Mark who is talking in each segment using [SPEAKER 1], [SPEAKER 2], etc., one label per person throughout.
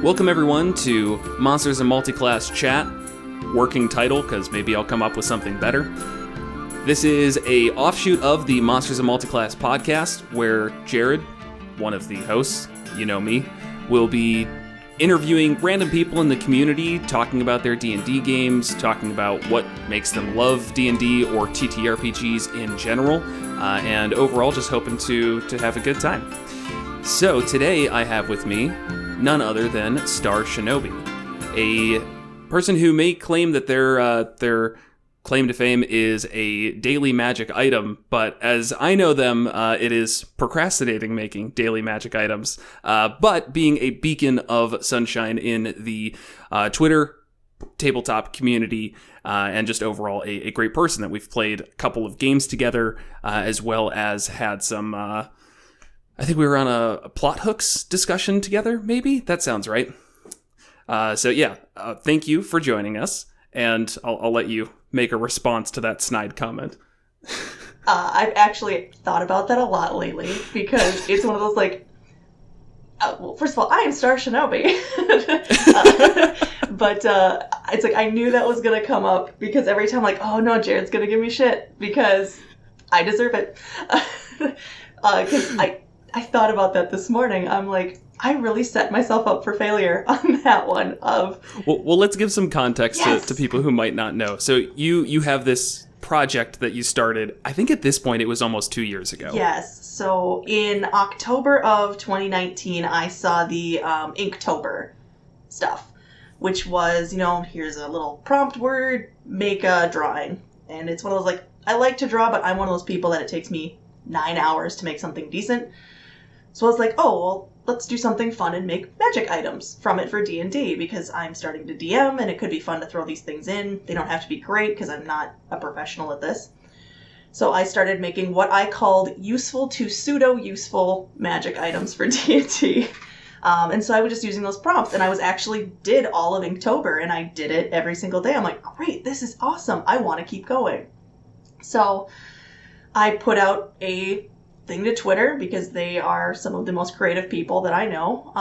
[SPEAKER 1] Welcome everyone to Monsters and Multiclass Chat, working title because maybe I'll come up with something better. This is a offshoot of the Monsters and Multiclass podcast where Jared, one of the hosts, you know me, will be interviewing random people in the community, talking about their D&D games, talking about what makes them love D&D or TTRPGs in general, and overall just hoping to have a good time. So today I have with me none other than StarShinobi, a person who may claim that their claim to fame is a daily magic item, but as I know them, it is procrastinating making daily magic items, but being a beacon of sunshine in the Twitter tabletop community, and just overall a great person that we've played a couple of games together, as well as had some... I think we were on a plot hooks discussion together, maybe? That sounds right. Thank you for joining us, and I'll let you make a response to that snide comment.
[SPEAKER 2] I've actually thought about that a lot lately, because it's one of those, first of all, I am StarShinobi. But it's like, I knew that was going to come up, because every time, oh no, Jared's going to give me shit, because I deserve it. Because I thought about that this morning. I'm like, I really set myself up for failure on that one. Well,
[SPEAKER 1] let's give some context to people who might not know. So you have this project that you started, I think at this point it was almost 2 years ago.
[SPEAKER 2] Yes. So in October of 2019, I saw the Inktober stuff, which was, here's a little prompt word, make a drawing. And it's one of those, I like to draw, but I'm one of those people that it takes me 9 hours to make something decent. So I was like, oh, well, let's do something fun and make magic items from it for D&D, because I'm starting to DM, and it could be fun to throw these things in. They don't have to be great, because I'm not a professional at this. So I started making what I called useful to pseudo-useful magic items for D&D. And so I was just using those prompts, and I did all of Inktober, and I did it every single day. I'm like, great, this is awesome. I want to keep going. So I put out a thing to Twitter, because they are some of the most creative people that I know.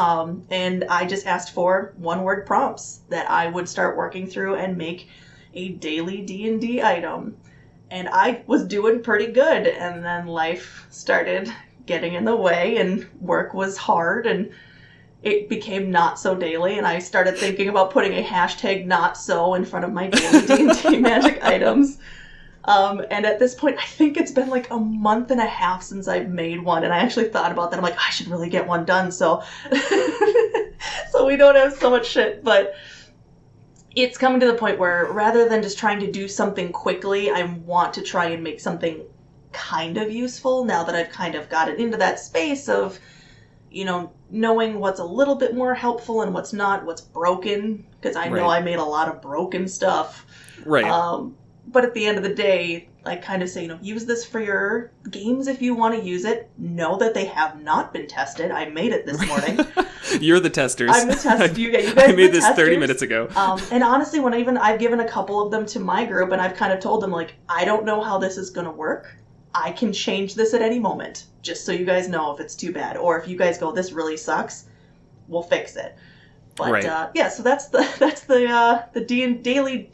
[SPEAKER 2] And I just asked for one-word prompts that I would start working through and make a daily D&D item. And I was doing pretty good. And then life started getting in the way, and work was hard, and it became not so daily. And I started thinking about putting a hashtag not so in front of my daily D&D magic items. And at this point, I think it's been a month and a half since I've made one, and I actually thought about that. I'm like, I should really get one done, so we don't have so much shit. But it's coming to the point where, rather than just trying to do something quickly, I want to try and make something kind of useful, now that I've kind of gotten into that space of, knowing what's a little bit more helpful and what's not, what's broken, because I know I made a lot of broken stuff.
[SPEAKER 1] Right.
[SPEAKER 2] But at the end of the day, I kind of say, use this for your games if you want to use it. Know that they have not been tested. I made it this morning.
[SPEAKER 1] You're the testers.
[SPEAKER 2] I'm the tester. You guys
[SPEAKER 1] I made this
[SPEAKER 2] testers.
[SPEAKER 1] 30 minutes ago.
[SPEAKER 2] And honestly, I've given a couple of them to my group, and I've kind of told them, I don't know how this is going to work. I can change this at any moment, just so you guys know if it's too bad. Or if you guys go, this really sucks, we'll fix it. But, so that's the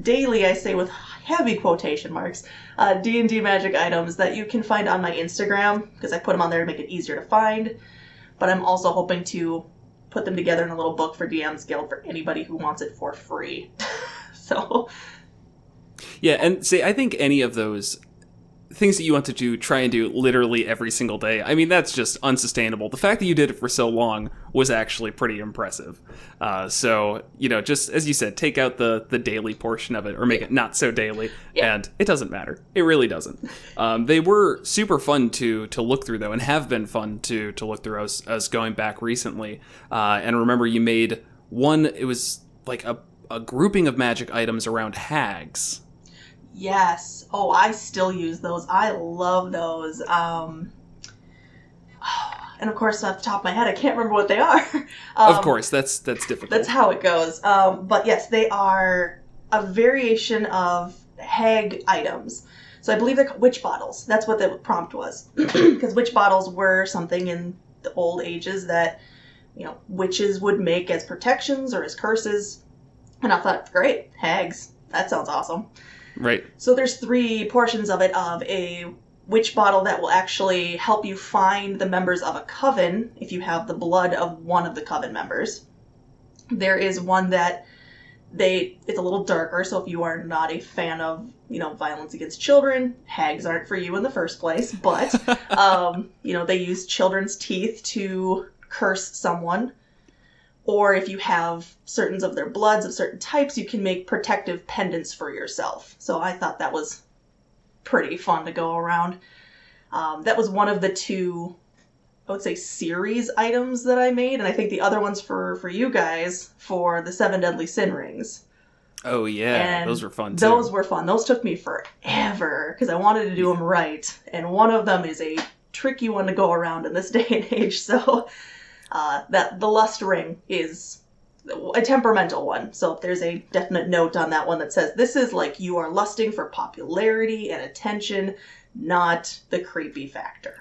[SPEAKER 2] daily, I say with heavy quotation marks, D&D magic items that you can find on my Instagram, because I put them on there to make it easier to find. But I'm also hoping to put them together in a little book for DM's Guild for anybody who wants it for free. So.
[SPEAKER 1] Yeah, and I think any of those things that you want to try and do literally every single day, I mean, that's just unsustainable. The fact that you did it for so long was actually pretty impressive. Just as you said, take out the daily portion of it, or make it not so daily, and it doesn't matter. It really doesn't. They were super fun to look through, though, and have been fun to look through as going back recently. And remember, you made one, it was like a grouping of magic items around hags.
[SPEAKER 2] Yes. Oh, I still use those. I love those. And of course, off the top of my head, I can't remember what they are.
[SPEAKER 1] Of course, that's difficult.
[SPEAKER 2] That's how it goes. But yes, they are a variation of hag items. So I believe they're witch bottles. That's what the prompt was. Because witch bottles were something in the old ages that witches would make as protections or as curses. And I thought, great, hags. That sounds awesome.
[SPEAKER 1] Right.
[SPEAKER 2] So there's 3 portions of it, of a witch bottle that will actually help you find the members of a coven if you have the blood of one of the coven members. There is one that it's a little darker, so if you are not a fan of, violence against children, hags aren't for you in the first place, but, they use children's teeth to curse someone. Or if you have certain of their bloods of certain types, you can make protective pendants for yourself. So I thought that was pretty fun to go around. That was one of the 2, I would say, series items that I made. And I think the other one's for you guys for the 7 Deadly Sin Rings.
[SPEAKER 1] Oh, yeah. And those were fun, too.
[SPEAKER 2] Those were fun. Those took me forever because I wanted to do them right. And one of them is a tricky one to go around in this day and age. So that the lust ring is a temperamental one. So if there's a definite note on that one that says, this is like you are lusting for popularity and attention, not the creepy factor.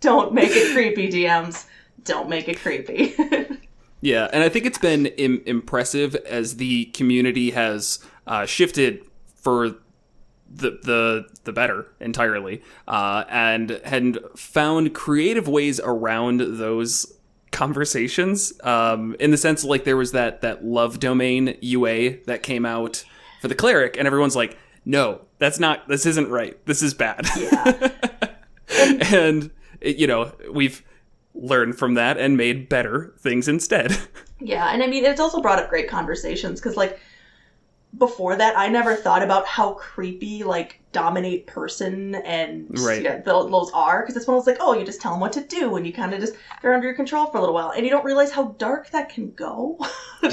[SPEAKER 2] Don't make it creepy, DMs. Don't make it creepy.
[SPEAKER 1] Yeah, and I think it's been impressive as the community has shifted for the better entirely, and found creative ways around those conversations, in the sense like there was that love domain UA that came out for the cleric, and everyone's like, no, this isn't right, this is bad.
[SPEAKER 2] Yeah.
[SPEAKER 1] And we've learned from that and made better things instead.
[SPEAKER 2] Yeah, and I mean, it's also brought up great conversations, because like before that, I never thought about how creepy, like, dominate person and those are. Because it's when I was like, oh, you just tell them what to do, and you kind of just, they're under your control for a little while. And you don't realize how dark that can go.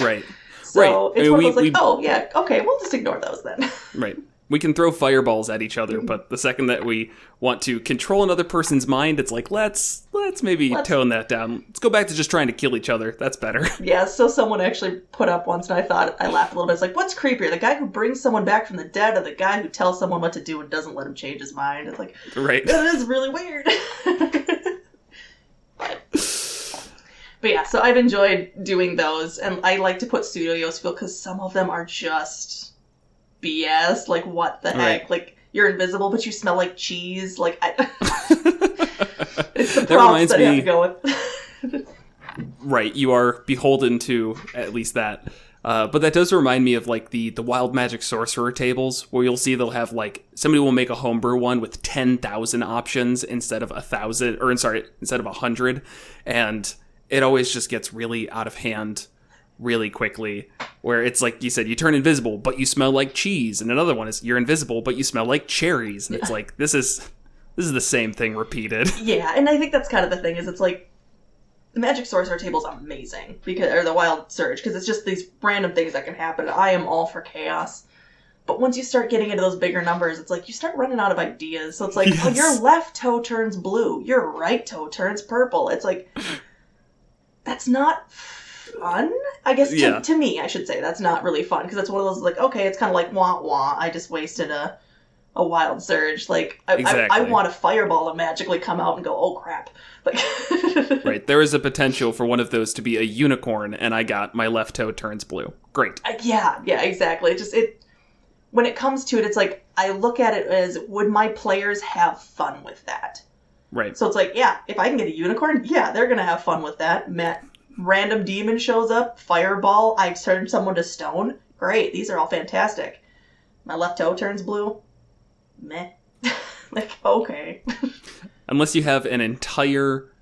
[SPEAKER 1] Right.
[SPEAKER 2] So it's one of those like, oh, yeah, okay, we'll just ignore those then.
[SPEAKER 1] Right. We can throw fireballs at each other, but the second that we want to control another person's mind, it's like, let's tone that down. Let's go back to just trying to kill each other. That's better.
[SPEAKER 2] Yeah, so someone actually put up once, and I laughed a little bit. It's like, what's creepier, the guy who brings someone back from the dead, or the guy who tells someone what to do and doesn't let him change his mind? It's like,
[SPEAKER 1] right.
[SPEAKER 2] That is really weird. But yeah, so I've enjoyed doing those, and I like to put studios feel, because some of them are just BS, like, what the heck? Like, you're invisible, but you smell like cheese. Like, it's the props that I have to go with.
[SPEAKER 1] Right, you are beholden to at least that. But that does remind me of, like, the Wild Magic Sorcerer tables, where you'll see they'll have, like, somebody will make a homebrew one with 10,000 options instead of 1,000, or instead of 100, and it always just gets really out of hand really quickly, where it's like you said, you turn invisible, but you smell like cheese, and another one is you're invisible, but you smell like cherries, and it's like, this is the same thing repeated.
[SPEAKER 2] Yeah, and I think that's kind of the thing, is it's like, the Magic Sorcerer table's amazing, or the Wild Surge, because it's just these random things that can happen. I am all for chaos. But once you start getting into those bigger numbers, it's like, you start running out of ideas. So it's like, yes. Oh, your left toe turns blue, your right toe turns purple. It's like, that's not fun, I guess. To me, I should say that's not really fun, because it's one of those, like, okay, it's kind of like wah wah, I just wasted a Wild Surge. Like, I want a fireball to magically come out and go, oh crap. Like,
[SPEAKER 1] right, there is a potential for one of those to be a unicorn, and I got my left toe turns blue. Great. Yeah,
[SPEAKER 2] exactly. When it comes to it, it's like, I look at it as, would my players have fun with that?
[SPEAKER 1] Right.
[SPEAKER 2] So it's like, yeah, if I can get a unicorn, yeah, they're gonna have fun with that. Random demon shows up, fireball, I turn someone to stone. Great, these are all fantastic. My left toe turns blue. Meh. Like, okay.
[SPEAKER 1] Unless you have an entire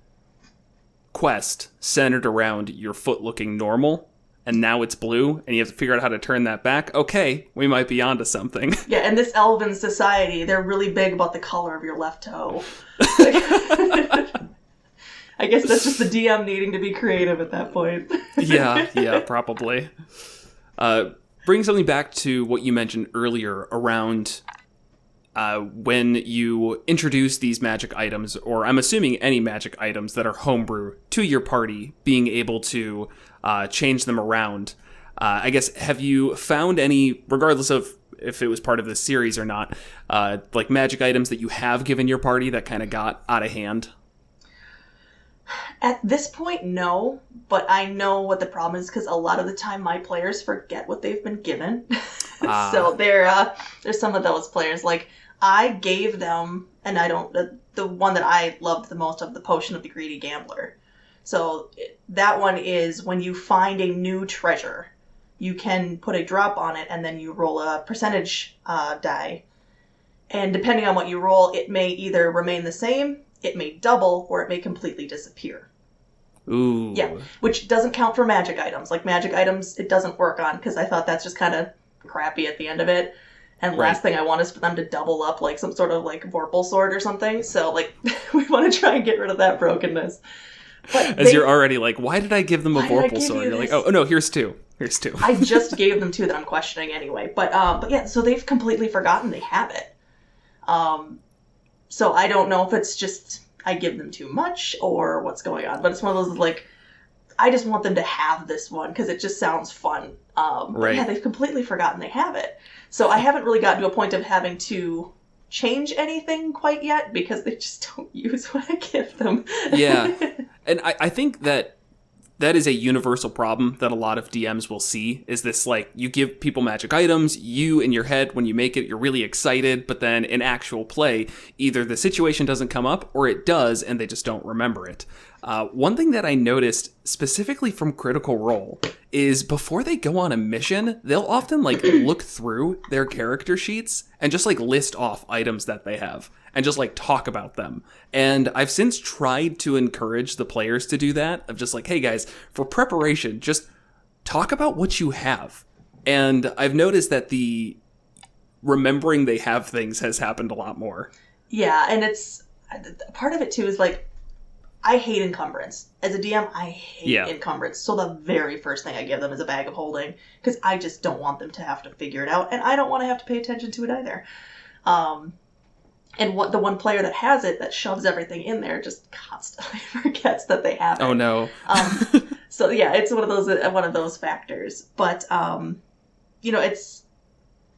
[SPEAKER 1] quest centered around your foot looking normal, and now it's blue, and you have to figure out how to turn that back, okay, we might be onto something.
[SPEAKER 2] Yeah, and this elven society, they're really big about the color of your left toe. I guess that's just the DM needing to be creative at that point.
[SPEAKER 1] Yeah, probably. Bring something back to what you mentioned earlier around when you introduce these magic items, or I'm assuming any magic items that are homebrew, to your party, being able to change them around. I guess, have you found any, regardless of if it was part of this series or not, like magic items that you have given your party that kind of got out of hand?
[SPEAKER 2] At this point, no, but I know what the problem is because a lot of the time my players forget what they've been given. So there's some of those players. Like, I gave them, and I don't, the one that I loved the most of the Potion of the Greedy Gambler. So that one is when you find a new treasure, you can put a drop on it and then you roll a percentage die. And depending on what you roll, it may either remain the same, it may double, or it may completely disappear.
[SPEAKER 1] Ooh.
[SPEAKER 2] Yeah, which doesn't count for magic items. Like, magic items, it doesn't work on, because I thought that's just kind of crappy at the end of it. And last thing I want is for them to double up like some sort of like Vorpal sword or something. So, like, we want to try and get rid of that brokenness. But
[SPEAKER 1] you're already like, why did I give them a Vorpal sword? You're like, oh no, here's two. Here's two.
[SPEAKER 2] I just gave them two that I'm questioning anyway. But yeah, so they've completely forgotten they have it. So I don't know if it's just I give them too much or what's going on. But it's one of those, like, I just want them to have this one because it just sounds fun. But yeah, they've completely forgotten they have it. So I haven't really gotten to a point of having to change anything quite yet because they just don't use what I give them.
[SPEAKER 1] Yeah. And I think that is a universal problem that a lot of DMs will see, is this, like, you give people magic items, you in your head, when you make it, you're really excited, but then in actual play, either the situation doesn't come up or it does and they just don't remember it. One thing that I noticed specifically from Critical Role is before they go on a mission, they'll often like look through their character sheets and just like list off items that they have and just like talk about them. And I've since tried to encourage the players to do that, of just like, hey guys, for preparation, just talk about what you have. And I've noticed that the remembering they have things has happened a lot more.
[SPEAKER 2] Yeah, and it's part of it too is like, I hate encumbrance. As a DM, I hate encumbrance. So the very first thing I give them is a bag of holding, because I just don't want them to have to figure it out, and I don't want to have to pay attention to it either. And the one player that has it, that shoves everything in there, just constantly forgets that they have it.
[SPEAKER 1] Oh no.
[SPEAKER 2] So yeah, it's one of those factors. But you know, it's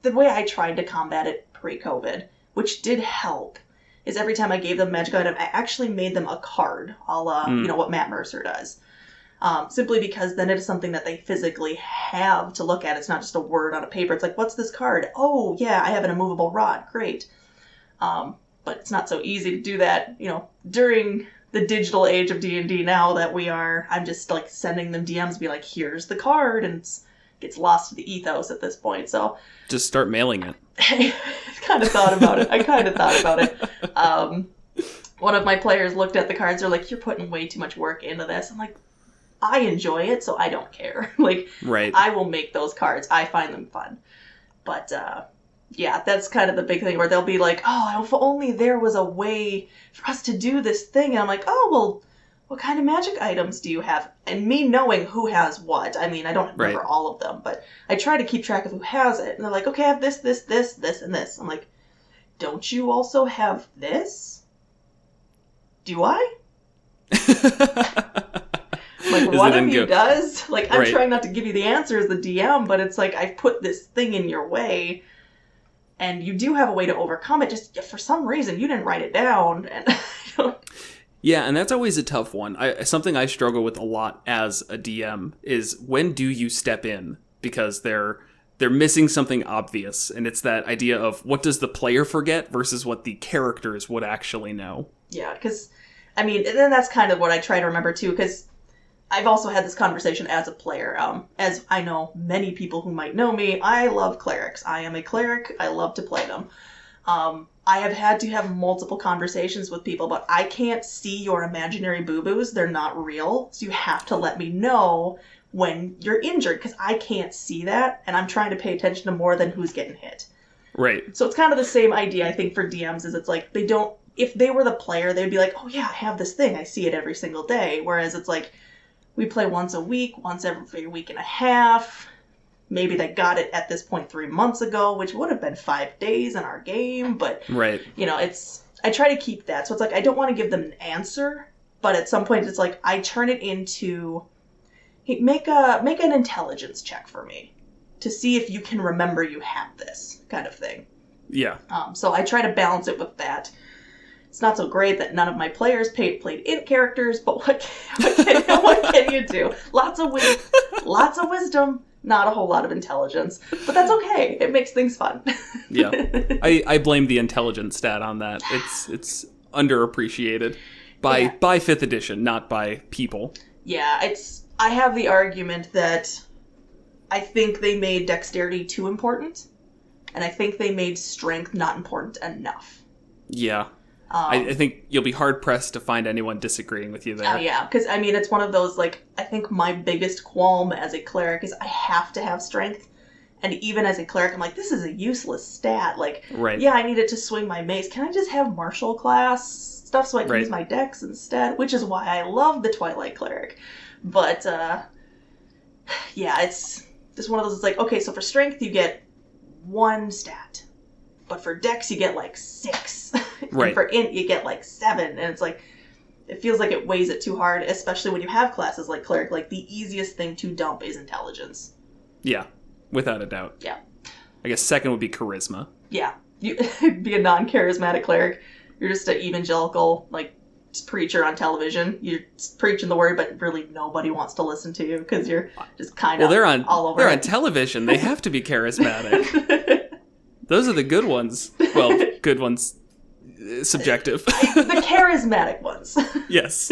[SPEAKER 2] the way I tried to combat it pre-COVID, which did help. Is every time I gave them a magic item, I actually made them a card, a la, you know, what Matt Mercer does. Simply because then it is something that they physically have to look at. It's not just a word on a paper. It's like, what's this card? Oh, yeah, I have an immovable rod. Great. But it's not so easy to do that, you know, during the digital age of D&D now that we are. I'm just, like, sending them DMs, be like, here's the card, and it gets lost to the ethos at this point, so...
[SPEAKER 1] Just start mailing it.
[SPEAKER 2] I kind of thought about it. One of my players looked at the cards. They're like, "You're putting way too much work into this." I'm like, "I enjoy it, so I don't care. Like, I will make those cards. I find them fun." But yeah, that's kind of the big thing where they'll be like, "Oh, if only there was a way for us to do this thing." And I'm like, "Oh, well, what kind of magic items do you have?" And me knowing who has what, I mean, I don't remember all of them, but I try to keep track of who has it. And they're like, "Okay, I have this, this, this, this, and this." I'm like, "Don't you also have this? Do I?" Like, one of you does. Like, I'm trying not to give you the answer as the DM, but it's like, I've put this thing in your way, and you do have a way to overcome it. Just for some reason, you didn't write it down. And
[SPEAKER 1] Yeah, and that's always a tough one. Something I struggle with a lot as a DM is, when do you step in? Because they're missing something obvious, and it's that idea of what does the player forget versus what the characters would actually know. Yeah,
[SPEAKER 2] because, I mean, and then that's kind of what I try to remember too, because I've also had this conversation as a player. As I know many people who might know me, I love clerics. I am a cleric. I love to play them. I have had to have multiple conversations with people, but I can't see your imaginary boo-boos. They're not real. So you have to let me know when you're injured, because I can't see that, and I'm trying to pay attention to more than who's getting hit.
[SPEAKER 1] Right.
[SPEAKER 2] So it's kind of the same idea, I think, for DMs, is it's like, they don't, if they were the player, they'd be like, "Oh yeah, I have this thing. I see it every single day." Whereas it's like, we play once a week, once every week and a half. Maybe they got it at this point 3 months ago, which would have been 5 days in our game, but, you know, I try to keep that. So it's like, I don't want to give them an answer, but at some point it's like, I turn it into, hey, make an intelligence check for me to see if you can remember you have this kind of thing.
[SPEAKER 1] Yeah.
[SPEAKER 2] So I try to balance it with that. It's not so great that none of my players played int characters, but what can you do? Lots of wisdom, not a whole lot of intelligence. But that's okay. It makes things fun.
[SPEAKER 1] Yeah. I blame the intelligence stat on that. It's underappreciated by 5th edition, not by people.
[SPEAKER 2] Yeah, I have the argument that I think they made dexterity too important, and I think they made strength not important enough.
[SPEAKER 1] Yeah. I think you'll be hard-pressed to find anyone disagreeing with you there.
[SPEAKER 2] Oh, yeah, because, I mean, it's one of those, like, I think my biggest qualm as a cleric is I have to have strength, and even as a cleric, I'm like, this is a useless stat. Like,
[SPEAKER 1] right.
[SPEAKER 2] Yeah, I need it to swing my mace. Can I just have martial class stuff so I can use my dex instead? Which is why I love the Twilight Cleric. But, yeah, it's just one of those, it's like, okay, so for strength you get 1 stat, but for dex you get, like, 6.
[SPEAKER 1] Right.
[SPEAKER 2] And for int, you get like 7, and it's like, it feels like it weighs it too hard, especially when you have classes like cleric. Like, the easiest thing to dump is intelligence.
[SPEAKER 1] Yeah, without a doubt.
[SPEAKER 2] Yeah.
[SPEAKER 1] I guess second would be charisma.
[SPEAKER 2] Yeah. You be a non-charismatic cleric. You're just an evangelical, like, preacher on television. You're preaching the word, but really nobody wants to listen to you because you're just kind of all over.
[SPEAKER 1] They're on television. They have to be charismatic. Those are the good ones. Well, good ones. Subjective.
[SPEAKER 2] The charismatic ones.
[SPEAKER 1] Yes.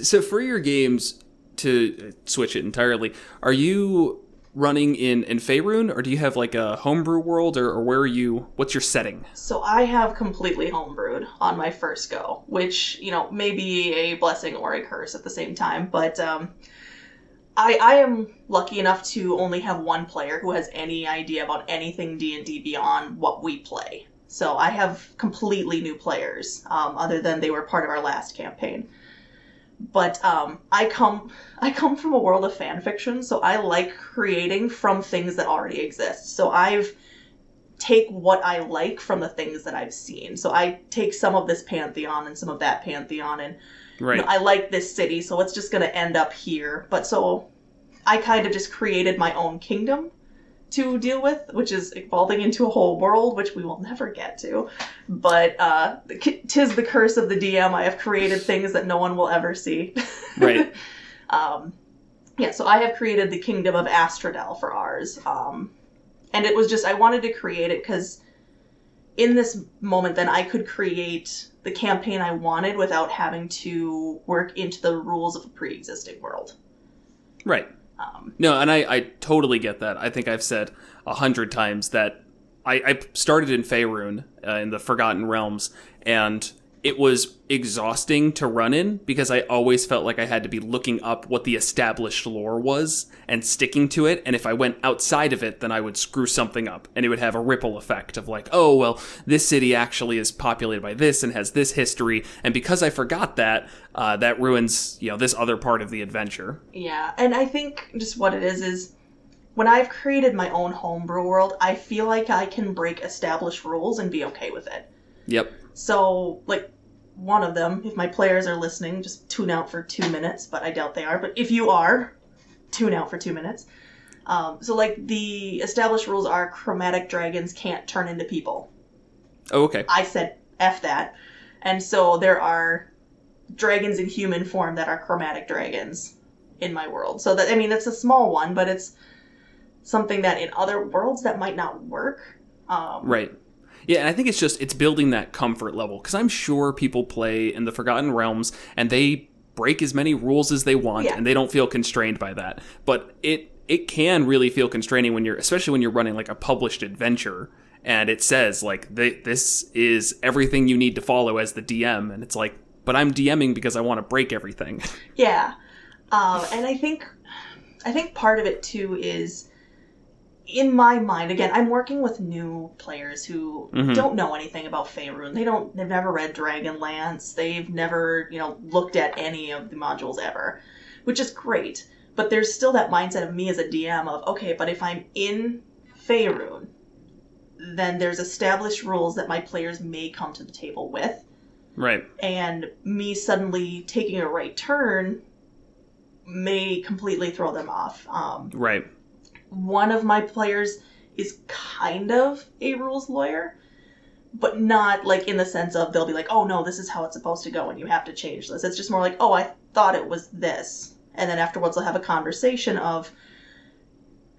[SPEAKER 1] So for your games, to switch it entirely, are you running in Faerun, or do you have like a homebrew world, or where are you? What's your setting?
[SPEAKER 2] So I have completely homebrewed on my first go, which, may be a blessing or a curse at the same time, but I am lucky enough to only have one player who has any idea about anything D&D beyond what we play. So I have completely new players, other than they were part of our last campaign. But I come from a world of fan fiction, so I like creating from things that already exist. So I've take what I like from the things that I've seen. So I take some of this pantheon and some of that pantheon, and
[SPEAKER 1] right.
[SPEAKER 2] I like this city, so it's just going to end up here. But so I kind of just created my own kingdom to deal with, which is evolving into a whole world, which we will never get to. But 'tis the curse of the DM. I have created things that no one will ever see.
[SPEAKER 1] Right.
[SPEAKER 2] Yeah, so I have created the kingdom of Astrodel for ours. And it was just, I wanted to create it because in this moment then I could create the campaign I wanted without having to work into the rules of a pre-existing world.
[SPEAKER 1] Right. No, and I totally get that. I think I've said 100 times that I started in Faerun, in the Forgotten Realms, and it was exhausting to run in because I always felt like I had to be looking up what the established lore was and sticking to it. And if I went outside of it, then I would screw something up, and it would have a ripple effect of like, oh, well, this city actually is populated by this and has this history. And because I forgot that, that ruins, this other part of the adventure.
[SPEAKER 2] Yeah. And I think just what it is when I've created my own homebrew world, I feel like I can break established rules and be okay with it.
[SPEAKER 1] Yep.
[SPEAKER 2] So, like, one of them, if my players are listening, just tune out for 2 minutes, but I doubt they are. But if you are, tune out for 2 minutes. So, like, the established rules are chromatic dragons can't turn into people.
[SPEAKER 1] Oh, okay.
[SPEAKER 2] I said F that. And so there are dragons in human form that are chromatic dragons in my world. So, that, I mean, it's a small one, but it's something that in other worlds that might not work.
[SPEAKER 1] Right. Yeah, and I think it's building that comfort level, because I'm sure people play in the Forgotten Realms and they break as many rules as they want, and they don't feel constrained by that. But it can really feel constraining especially when you're running like a published adventure and it says like this is everything you need to follow as the DM, and it's like, but I'm DMing because I want to break everything.
[SPEAKER 2] Yeah, and I think part of it too is, in my mind, again, I'm working with new players who don't know anything about Faerun. They've never read Dragonlance. They've never, looked at any of the modules ever, which is great. But there's still that mindset of me as a DM of, okay, but if I'm in Faerun, then there's established rules that my players may come to the table with.
[SPEAKER 1] Right.
[SPEAKER 2] And me suddenly taking a right turn may completely throw them off.
[SPEAKER 1] Right.
[SPEAKER 2] One of my players is kind of a rules lawyer, but not like in the sense of they'll be like, oh no, this is how it's supposed to go and you have to change this. It's just more like, oh, I thought it was this. And then afterwards they'll have a conversation of,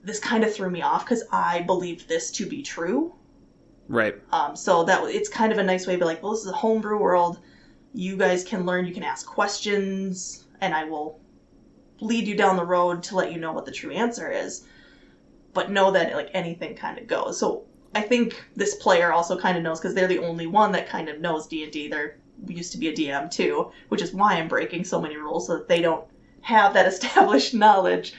[SPEAKER 2] this kind of threw me off because I believed this to be true.
[SPEAKER 1] Right.
[SPEAKER 2] So that it's kind of a nice way to be like, well, this is a homebrew world. You guys can learn, you can ask questions, and I will lead you down the road to let you know what the true answer is. But know that like anything kind of goes. So I think this player also kind of knows, because they're the only one that kind of knows D&D. There used to be a DM too, which is why I'm breaking so many rules, so that they don't have that established knowledge.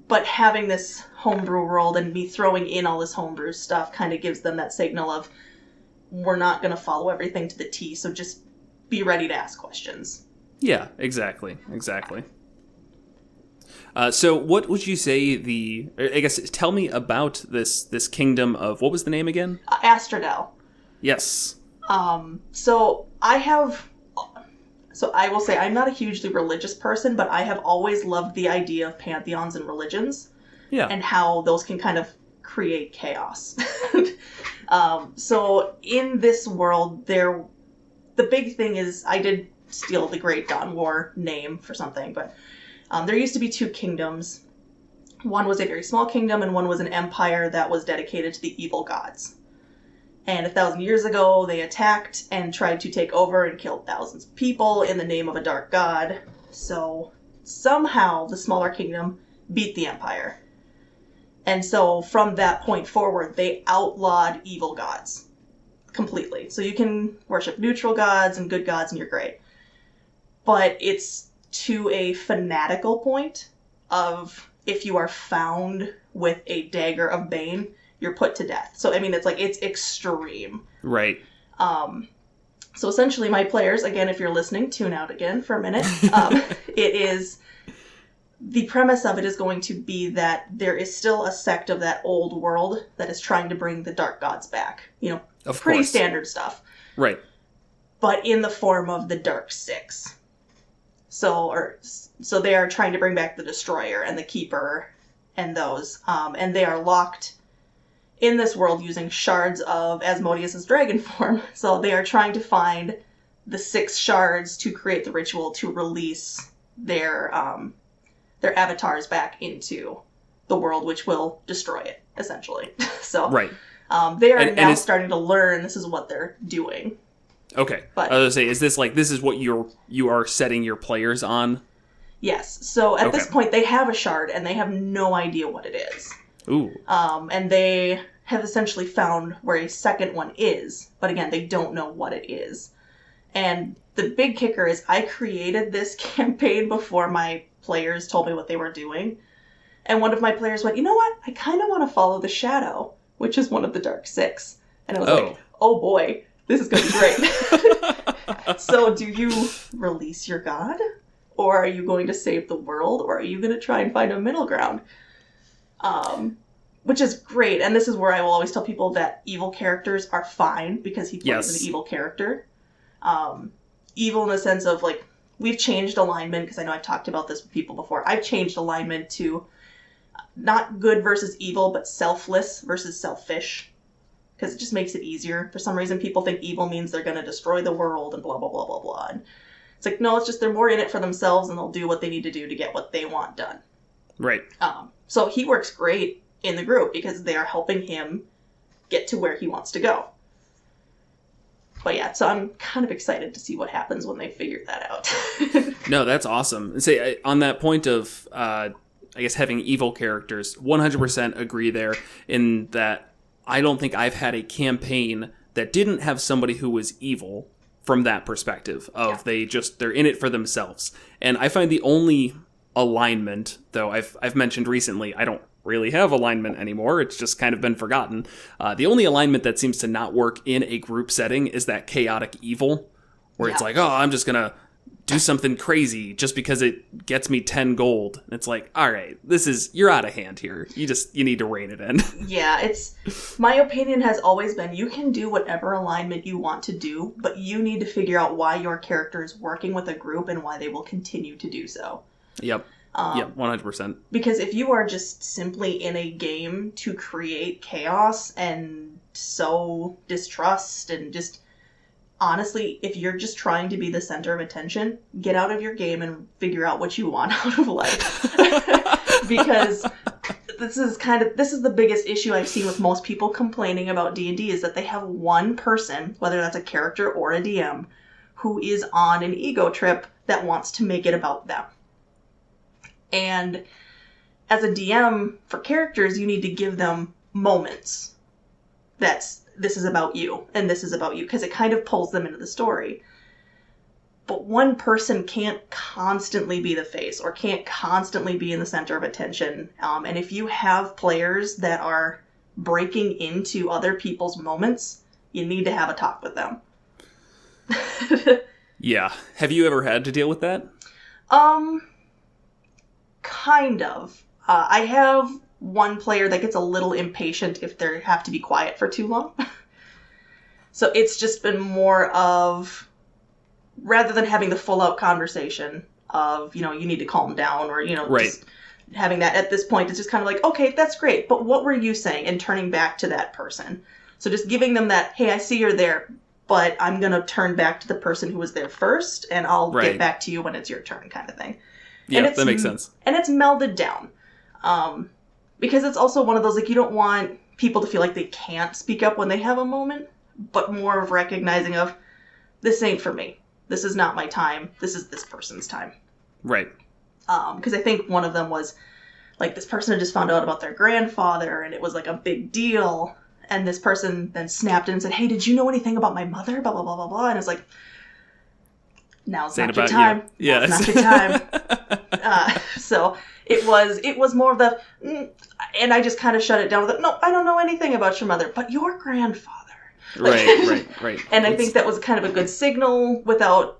[SPEAKER 2] But having this homebrew world and me throwing in all this homebrew stuff kind of gives them that signal of, we're not going to follow everything to the T, so just be ready to ask questions.
[SPEAKER 1] Yeah, exactly. So what would you say I guess, tell me about this kingdom of, what was the name again?
[SPEAKER 2] Astrodel.
[SPEAKER 1] Yes.
[SPEAKER 2] So I will say I'm not a hugely religious person, but I have always loved the idea of pantheons and religions.
[SPEAKER 1] Yeah.
[SPEAKER 2] And how those can kind of create chaos. So in this world, the big thing is, I did steal the Great Dawn War name for something, but there used to be two kingdoms. One was a very small kingdom, and one was an empire that was dedicated to the evil gods. And 1,000 years ago, they attacked and tried to take over and killed thousands of people in the name of a dark god. So somehow the smaller kingdom beat the empire. And so from that point forward, they outlawed evil gods completely. So you can worship neutral gods and good gods and you're great. But it's to a fanatical point of, if you are found with a dagger of Bane, you're put to death. So, I mean, it's extreme.
[SPEAKER 1] Right.
[SPEAKER 2] So essentially my players, again, if you're listening, tune out again for a minute. The premise of it is going to be that there is still a sect of that old world that is trying to bring the dark gods back.
[SPEAKER 1] Of
[SPEAKER 2] pretty
[SPEAKER 1] course.
[SPEAKER 2] Standard stuff.
[SPEAKER 1] Right.
[SPEAKER 2] But in the form of the Dark Six. So they are trying to bring back the Destroyer and the Keeper and those. And they are locked in this world using shards of Asmodeus' dragon form. So they are trying to find the 6 shards to create the ritual to release their avatars back into the world, which will destroy it, essentially. So
[SPEAKER 1] right.
[SPEAKER 2] They are now starting to learn this is what they're doing.
[SPEAKER 1] Okay.
[SPEAKER 2] But
[SPEAKER 1] I was going to say, this is what you are setting your players on?
[SPEAKER 2] Yes. So at this point, they have a shard, and they have no idea what it is.
[SPEAKER 1] Ooh.
[SPEAKER 2] And they have essentially found where a second one is, but again, they don't know what it is. And the big kicker is, I created this campaign before my players told me what they were doing. And one of my players went, you know what? I kind of want to follow the Shadow, which is one of the Dark Six. And I was like, oh boy, this is going to be great. So do you release your god? Or are you going to save the world? Or are you going to try and find a middle ground? Which is great. And this is where I will always tell people that evil characters are fine, because he plays an evil character. Evil in the sense of, like, we've changed alignment, because I know I've talked about this with people before. I've changed alignment to not good versus evil, but selfless versus selfish. Because it just makes it easier. For some reason, people think evil means they're going to destroy the world and blah, blah, blah, blah, blah. And it's like, no, it's just they're more in it for themselves, and they'll do what they need to do to get what they want done.
[SPEAKER 1] Right.
[SPEAKER 2] So he works great in the group, because they are helping him get to where he wants to go. But yeah, so I'm kind of excited to see what happens when they figure that out.
[SPEAKER 1] No, that's awesome. Say, on that point of, I guess, having evil characters, 100% agree there, in that I don't think I've had a campaign that didn't have somebody who was evil from that perspective of they're in it for themselves. And I find the only alignment, though I've mentioned recently, I don't really have alignment anymore. It's just kind of been forgotten. The only alignment that seems to not work in a group setting is that chaotic evil, where it's like, oh, I'm just going to do something crazy just because it gets me 10 gold. It's like, all right, you're out of hand here. You need to rein it in.
[SPEAKER 2] Yeah, my opinion has always been, you can do whatever alignment you want to do, but you need to figure out why your character is working with a group and why they will continue to do so.
[SPEAKER 1] Yep. 100%.
[SPEAKER 2] Because if you are just simply in a game to create chaos and sow distrust and just, honestly, if you're just trying to be the center of attention, get out of your game and figure out what you want out of life. Because this is the biggest issue I've seen with most people complaining about D&D, is that they have one person, whether that's a character or a DM, who is on an ego trip that wants to make it about them. And as a DM for characters, you need to give them moments. This is about you, and this is about you, because it kind of pulls them into the story. But one person can't constantly be the face, or can't constantly be in the center of attention. And if you have players that are breaking into other people's moments, you need to have a talk with them.
[SPEAKER 1] Yeah. Have you ever had to deal with that?
[SPEAKER 2] Kind of. I have one player that gets a little impatient if they have to be quiet for too long. So it's just been more of, rather than having the full out conversation of, you need to calm down, or,
[SPEAKER 1] right.
[SPEAKER 2] Just having that at this point, it's just kind of like, okay, that's great, but what were you saying? And turning back to that person. So just giving them that, hey, I see you're there, but I'm going to turn back to the person who was there first, and I'll get back to you when it's your turn, kind of thing.
[SPEAKER 1] Yeah, that makes sense.
[SPEAKER 2] And it's melded down. Because it's also one of those, like, you don't want people to feel like they can't speak up when they have a moment, but more of recognizing of, this ain't for me. This is not my time. This is this person's time.
[SPEAKER 1] Right.
[SPEAKER 2] Because I think one of them was, like, this person had just found out about their grandfather, and it was, like, a big deal. And this person then snapped in and said, hey, did you know anything about my mother? Blah, blah, blah, blah, blah. And it's like, now's not your time.
[SPEAKER 1] Yeah.
[SPEAKER 2] Now's not your time. So it was more of the, and I just kind of shut it down with, no, I don't know anything about your mother, but your grandfather.
[SPEAKER 1] Right.
[SPEAKER 2] And I think that was kind of a good signal without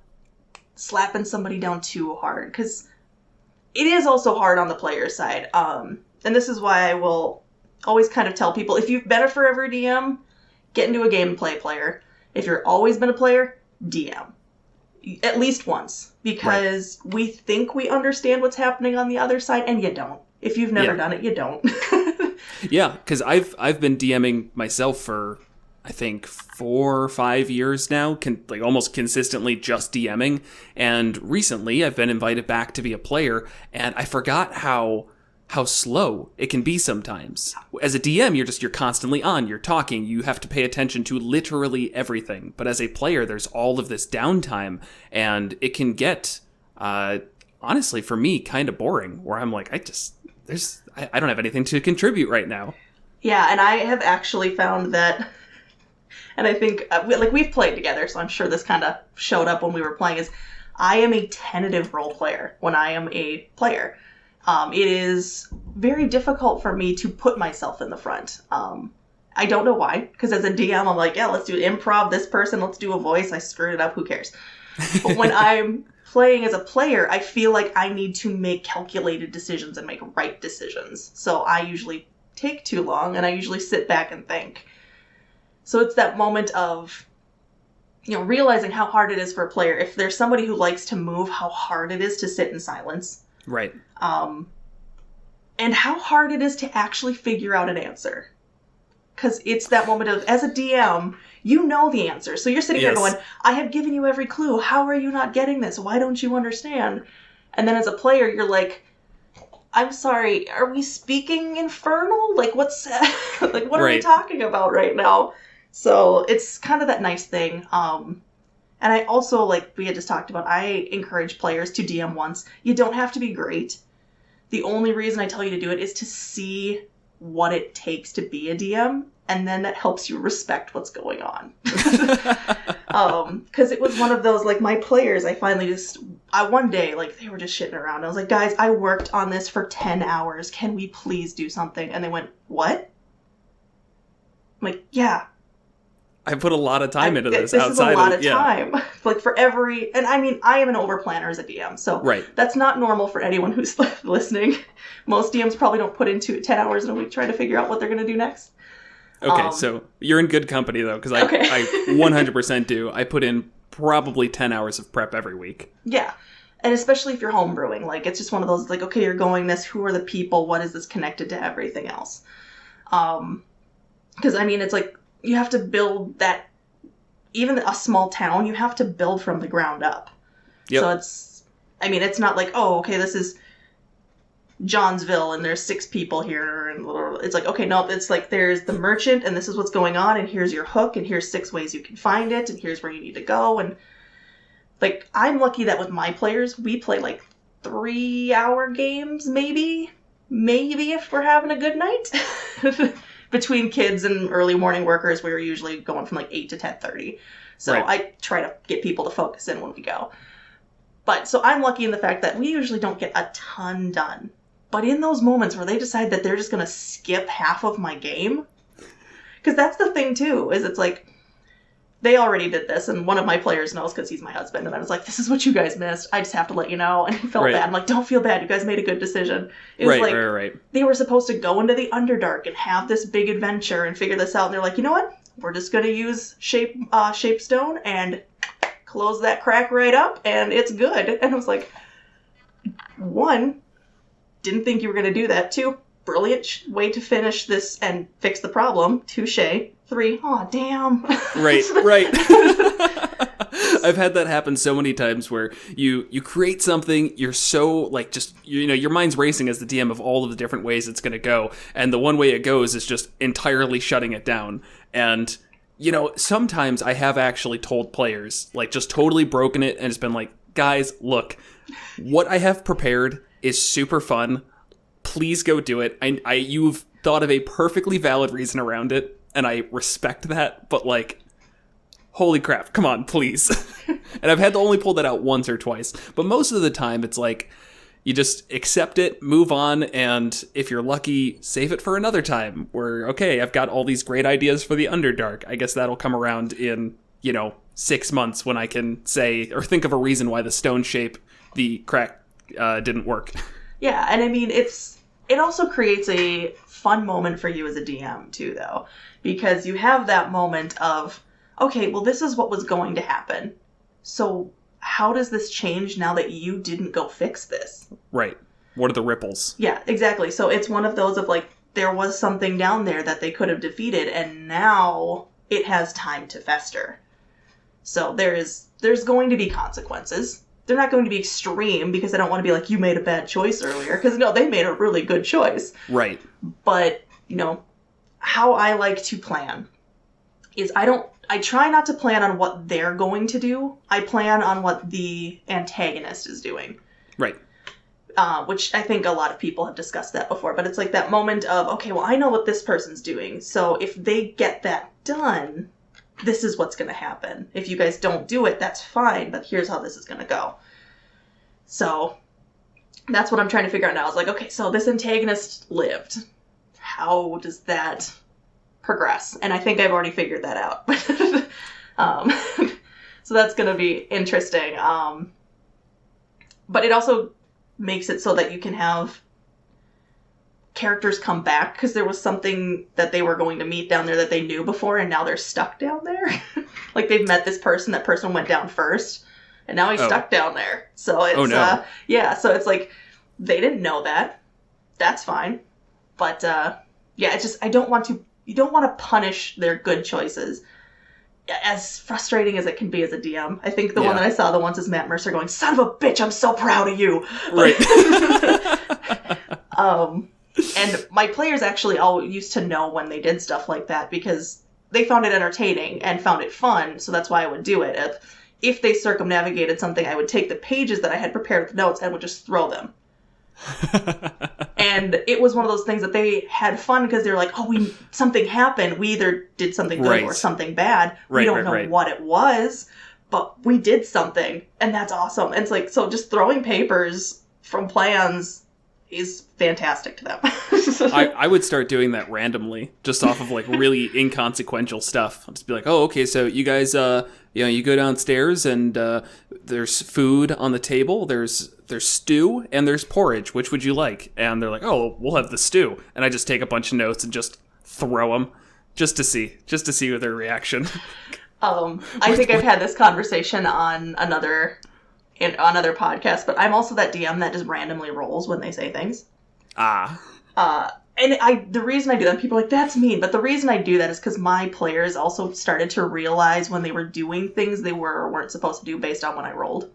[SPEAKER 2] slapping somebody down too hard, because it is also hard on the player side. And this is why I will always kind of tell people, if you've been a forever DM, get into a gameplay player. If you're always been a player, DM. At least once. Because we think we understand what's happening on the other side, and you don't. If you've never done it, you don't.
[SPEAKER 1] Yeah, because I've been DMing myself for, I think, 4 or 5 years now, like almost consistently just DMing. And recently I've been invited back to be a player, and I forgot how slow it can be sometimes. As a DM, you're constantly on, you're talking, you have to pay attention to literally everything. But as a player, there's all of this downtime, and it can get, honestly, for me, kind of boring, where I'm like, I don't have anything to contribute right now.
[SPEAKER 2] Yeah, and I have actually found that, and I think, we've played together, so I'm sure this kind of showed up when we were playing, is I am a tentative role player when I am a player. It is very difficult for me to put myself in the front. I don't know why, because as a DM, I'm like, yeah, let's do improv, this person, let's do a voice, I screwed it up, who cares? But when I'm playing as a player, I feel like I need to make calculated decisions and make right decisions. So I usually take too long, and I usually sit back and think. So it's that moment of, realizing how hard it is for a player. If there's somebody who likes to move, how hard it is to sit in silence.
[SPEAKER 1] Right.
[SPEAKER 2] And how hard it is to actually figure out an answer. Because it's that moment of, as a DM, you know the answer. So you're sitting there going, I have given you every clue. How are you not getting this? Why don't you understand? And then as a player, you're like, I'm sorry, are we speaking Infernal? Like, what are we talking about right now? So it's kind of that nice thing. And I also, like we had just talked about, I encourage players to DM once. You don't have to be great. The only reason I tell you to do it is to see what it takes to be a DM, and then that helps you respect what's going on. Because it was one of those, like, my players, I one day, like, they were just shitting around. I was like, guys, I worked on this for 10 hours. Can we please do something? And they went, what? I'm like, yeah.
[SPEAKER 1] I put a lot of time into this.
[SPEAKER 2] This is a lot of time. Like, for every... And, I mean, I am an over-planner as a DM, so that's not normal for anyone who's listening. Most DMs probably don't put into 10 hours in a week trying to figure out what they're going to do next.
[SPEAKER 1] Okay, so you're in good company, though, because I 100% do. I put in probably 10 hours of prep every week.
[SPEAKER 2] Yeah, and especially if you're homebrewing. Like, it's just one of those, like, okay, you're going this, who are the people, what is this connected to everything else? Because, I mean, it's like, you have to build that, even a small town, you have to build from the ground up.
[SPEAKER 1] Yep.
[SPEAKER 2] So it's not like, oh, okay, this is Johnsville and there's 6 people here, and it's like, okay, no, it's like there's the merchant and this is what's going on, and here's your hook, and here's 6 ways you can find it, and here's where you need to go. And like, I'm lucky that with my players, we play like 3-hour games, maybe if we're having a good night. Between kids and early morning workers, we were usually going from like 8 to 10:30. So
[SPEAKER 1] right.
[SPEAKER 2] I try to get people to focus in when we go. But so I'm lucky in the fact that we usually don't get a ton done. But in those moments where they decide that they're just going to skip half of my game, because that's the thing too, is it's like, they already did this, and one of my players knows because he's my husband, and I was like, this is what you guys missed. I just have to let you know. And he felt bad. I'm like, don't feel bad. You guys made a good decision. It was
[SPEAKER 1] right.
[SPEAKER 2] They were supposed to go into the Underdark and have this big adventure and figure this out. And they're like, you know what? We're just going to use Shapestone and close that crack right up, and it's good. And I was like, 1, didn't think you were going to do that. 2, brilliant way to finish this and fix the problem. Touche. 3, oh damn.
[SPEAKER 1] Right. I've had that happen so many times where you create something, you're so like, just, you know, your mind's racing as the DM of all of the different ways it's going to go, and the one way it goes is just entirely shutting it down. And you know, sometimes I have actually told players, like, just totally broken it, and it's been like, guys, look, what I have prepared is super fun. Please go do it. You've thought of a perfectly valid reason around it, and I respect that, but like, holy crap, come on, please. And I've had to only pull that out once or twice, but most of the time it's like, you just accept it, move on, and if you're lucky, save it for another time, where, okay, I've got all these great ideas for the Underdark. I guess that'll come around in, 6 months when I can say, or think of a reason why the stone shape, the crack, didn't work.
[SPEAKER 2] Yeah, and I mean, it also creates a fun moment for you as a DM, too, though, because you have that moment of, okay, well, this is what was going to happen. So how does this change now that you didn't go fix this?
[SPEAKER 1] Right. What are the ripples? Yeah,
[SPEAKER 2] exactly. So it's one of those of like, there was something down there that they could have defeated, and now it has time to fester. So there's going to be consequences. They're not going to be extreme, because I don't want to be like, you made a bad choice earlier, because no, they made a really good choice.
[SPEAKER 1] Right.
[SPEAKER 2] But, how I like to plan is I try not to plan on what they're going to do. I plan on what the antagonist is doing.
[SPEAKER 1] Right.
[SPEAKER 2] Which I think a lot of people have discussed that before. But it's like that moment of, okay, well, I know what this person's doing. So if they get that done, this is what's going to happen. If you guys don't do it, that's fine. But here's how this is going to go. So that's what I'm trying to figure out now. I was like, okay, so this antagonist lived. How does that progress? And I think I've already figured that out. So that's going to be interesting. But it also makes it so that you can have characters come back, because there was something that they were going to meet down there that they knew before, and now they're stuck down there. Like, they've met this person, that person went down first, and now he's stuck down there. So it's, so it's like, they didn't know that. That's fine. But, it's just, you don't want to punish their good choices. As frustrating as it can be as a DM. I think the one that I saw the once is Matt Mercer going, son of a bitch, I'm so proud of you.
[SPEAKER 1] Right.
[SPEAKER 2] And my players actually all used to know when they did stuff like that, because they found it entertaining and found it fun, so that's why I would do it. If they circumnavigated something, I would take the pages that I had prepared with notes and would just throw them. And it was one of those things that they had fun, because they're like, oh, something happened. We either did something good or something bad. We don't know what it was, but we did something, and that's awesome. And it's like, so just throwing papers from plans is fantastic to them.
[SPEAKER 1] I would start doing that randomly, just off of like really inconsequential stuff. I'll just be like, oh, okay, so you guys, you go downstairs and there's food on the table. There's stew and there's porridge. Which would you like? And they're like, oh, we'll have the stew. And I just take a bunch of notes and just throw them, just to see their reaction.
[SPEAKER 2] I think I've had this conversation on another podcast, but I'm also that DM that just randomly rolls when they say things. And the reason I do that, people are like, that's mean, but the reason I do that is because my players also started to realize when they were doing things they were or weren't supposed to do based on when I rolled.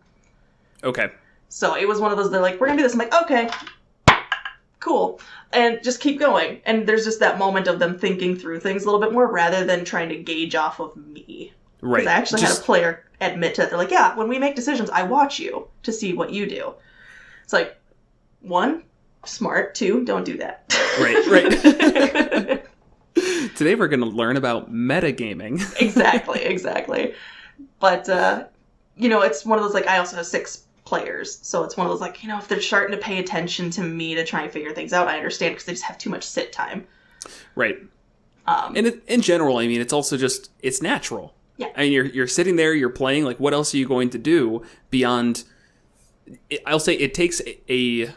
[SPEAKER 1] Okay.
[SPEAKER 2] So it was one of those, they're like, we're gonna do this. I'm like, okay, cool. And just keep going. And there's just that moment of them thinking through things a little bit more rather than trying to gauge off of me.
[SPEAKER 1] Right.
[SPEAKER 2] Because I actually had a player admit to that. They're like, yeah, when we make decisions, I watch you to see what you do. It's like, 1, smart. 2, don't do that.
[SPEAKER 1] Right. Today we're going to learn about metagaming.
[SPEAKER 2] Exactly. But, it's one of those, like, I also have 6 players. So it's one of those, like, if they're starting to pay attention to me to try and figure things out, I understand because they just have too much sit time.
[SPEAKER 1] Right. And in general, I mean, it's also just, it's natural.
[SPEAKER 2] Yeah.
[SPEAKER 1] I mean, you're sitting there, you're playing, like, what else are you going to do beyond... I'll say it takes a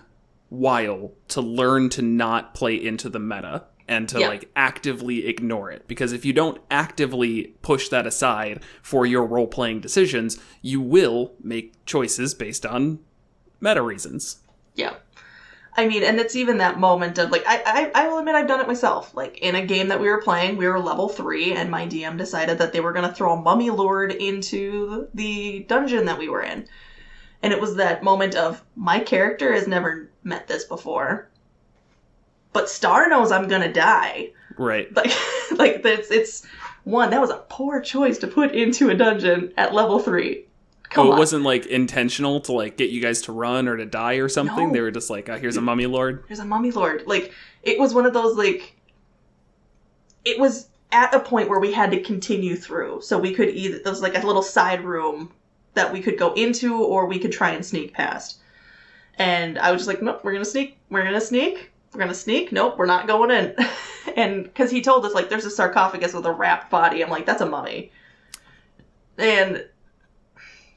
[SPEAKER 1] while to learn to not play into the meta and to like actively ignore it, because if you don't actively push that aside for your role-playing decisions, you will make choices based on meta reasons. Yeah.
[SPEAKER 2] I mean, and it's even that moment of, like, I will admit I've done it myself. Like, in a game that we were playing, we were level 3, and my DM decided that they were going to throw a mummy lord into the dungeon that we were in. And it was that moment of, my character has never met this before, but Star knows I'm gonna die.
[SPEAKER 1] Right.
[SPEAKER 2] Like it's one, that was a poor choice to put into a dungeon at level 3. Come on.
[SPEAKER 1] It wasn't, like, intentional to, like, get you guys to run or to die or something?
[SPEAKER 2] No.
[SPEAKER 1] They were just like, here's a mummy lord?
[SPEAKER 2] There's a mummy lord. Like, it was one of those, like... It was at a point where we had to continue through. So we could either... There was, like, a little side room that we could go into, or we could try and sneak past. And I was just like, nope, we're gonna sneak. Nope, we're not going in. And because he told us, like, there's a sarcophagus with a wrapped body. I'm like, that's a mummy. And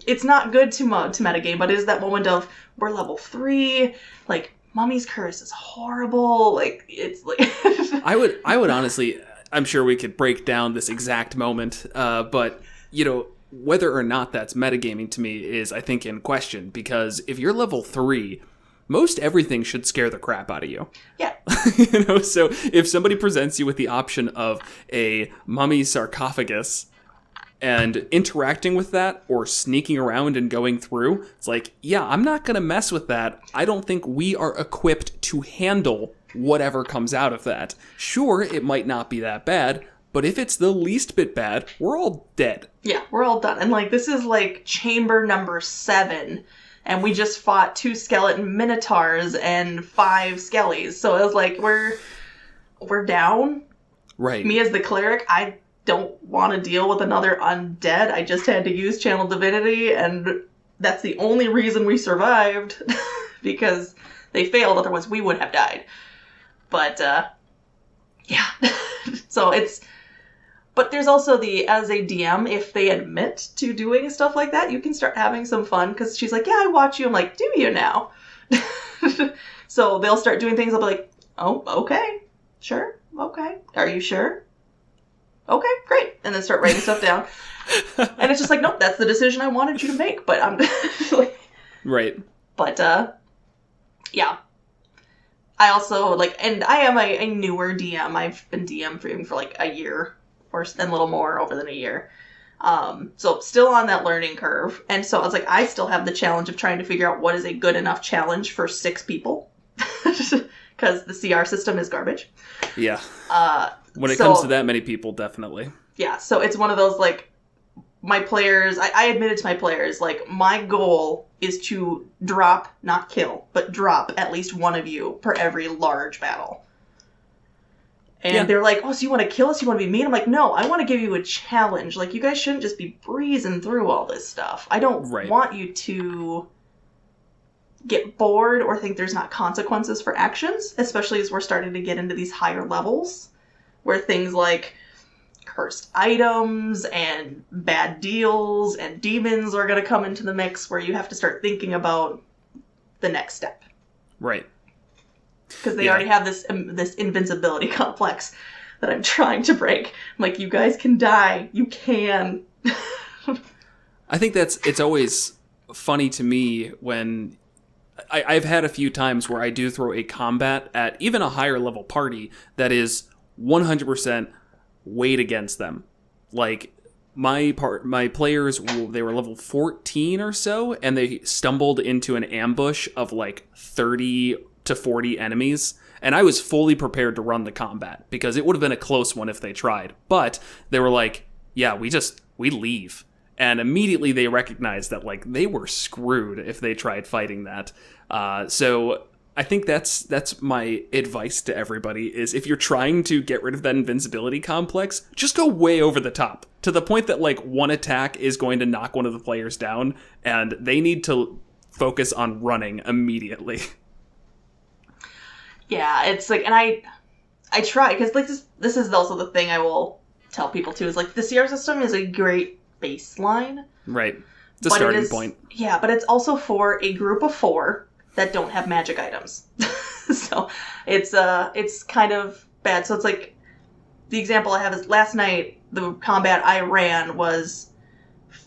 [SPEAKER 2] it's not good to metagame, but it is that moment of, we're level 3, like, Mummy's Curse is horrible, like, it's like...
[SPEAKER 1] I would honestly, I'm sure we could break down this exact moment, but, whether or not that's metagaming to me is, I think, in question, because if you're level 3, most everything should scare the crap out of you.
[SPEAKER 2] Yeah.
[SPEAKER 1] So if somebody presents you with the option of a mummy sarcophagus and interacting with that or sneaking around and going through, it's like, yeah, I'm not going to mess with that. I don't think we are equipped to handle whatever comes out of that. Sure, it might not be that bad, but if it's the least bit bad, we're all dead.
[SPEAKER 2] Yeah, we're all done. And, like, this is, like, chamber number 7, and we just fought 2 skeleton minotaurs and 5 skellies. So it was like, we're down.
[SPEAKER 1] Right.
[SPEAKER 2] Me as the cleric, I don't want to deal with another undead. I just had to use Channel Divinity, and that's the only reason we survived, because they failed, otherwise we would have died. But, yeah. So it's... But there's also as a DM, if they admit to doing stuff like that, you can start having some fun, because she's like, yeah, I watch you. I'm like, do you now? So they'll start doing things, I'll be like, oh, okay, sure, okay, are you sure? Okay, great. And then start writing stuff down. And it's just like, nope, that's the decision I wanted you to make, but I'm... like,
[SPEAKER 1] right.
[SPEAKER 2] But, yeah. I also, like, and I am a newer DM. I've been DM for like a year. Or a little more over than a year. So still on that learning curve. And so I was like, I still have the challenge of trying to figure out what is a good enough challenge for 6 people. Because the CR system is garbage.
[SPEAKER 1] Yeah. When it comes to that many people, definitely.
[SPEAKER 2] Yeah, so it's one of those, like, my players, I admitted to my players, like, my goal is to drop, not kill, but drop at least one of you per every large battle. And they're like, oh, so you want to kill us? You want to be mean? I'm like, no, I want to give you a challenge. Like, you guys shouldn't just be breezing through all this stuff. I don't want you to get bored or think there's not consequences for actions, especially as we're starting to get into these higher levels where things like cursed items and bad deals and demons are going to come into the mix, where you have to start thinking about the next step.
[SPEAKER 1] Right.
[SPEAKER 2] Because they already have this invincibility complex that I'm trying to break. I'm like, you guys can die. You can.
[SPEAKER 1] I think it's always funny to me when I've had a few times where I do throw a combat at even a higher level party that is 100% weight against them. Like, my players, they were level 14 or so, and they stumbled into an ambush of like 30 to 40 enemies, and I was fully prepared to run the combat, because it would have been a close one if they tried. But they were like, yeah, we leave. And immediately they recognized that, like, they were screwed if they tried fighting that. So I think that's my advice to everybody, is if you're trying to get rid of that invincibility complex, just go way over the top, to the point that, like, one attack is going to knock one of the players down, and they need to focus on running immediately.
[SPEAKER 2] Yeah, it's like, and I try, because, like, this is also the thing I will tell people, too, is, like, the CR system is a great baseline.
[SPEAKER 1] Right. It's a starting point.
[SPEAKER 2] Yeah, but it's also for a group of 4 that don't have magic items. So it's kind of bad. So it's like, the example I have is last night, the combat I ran was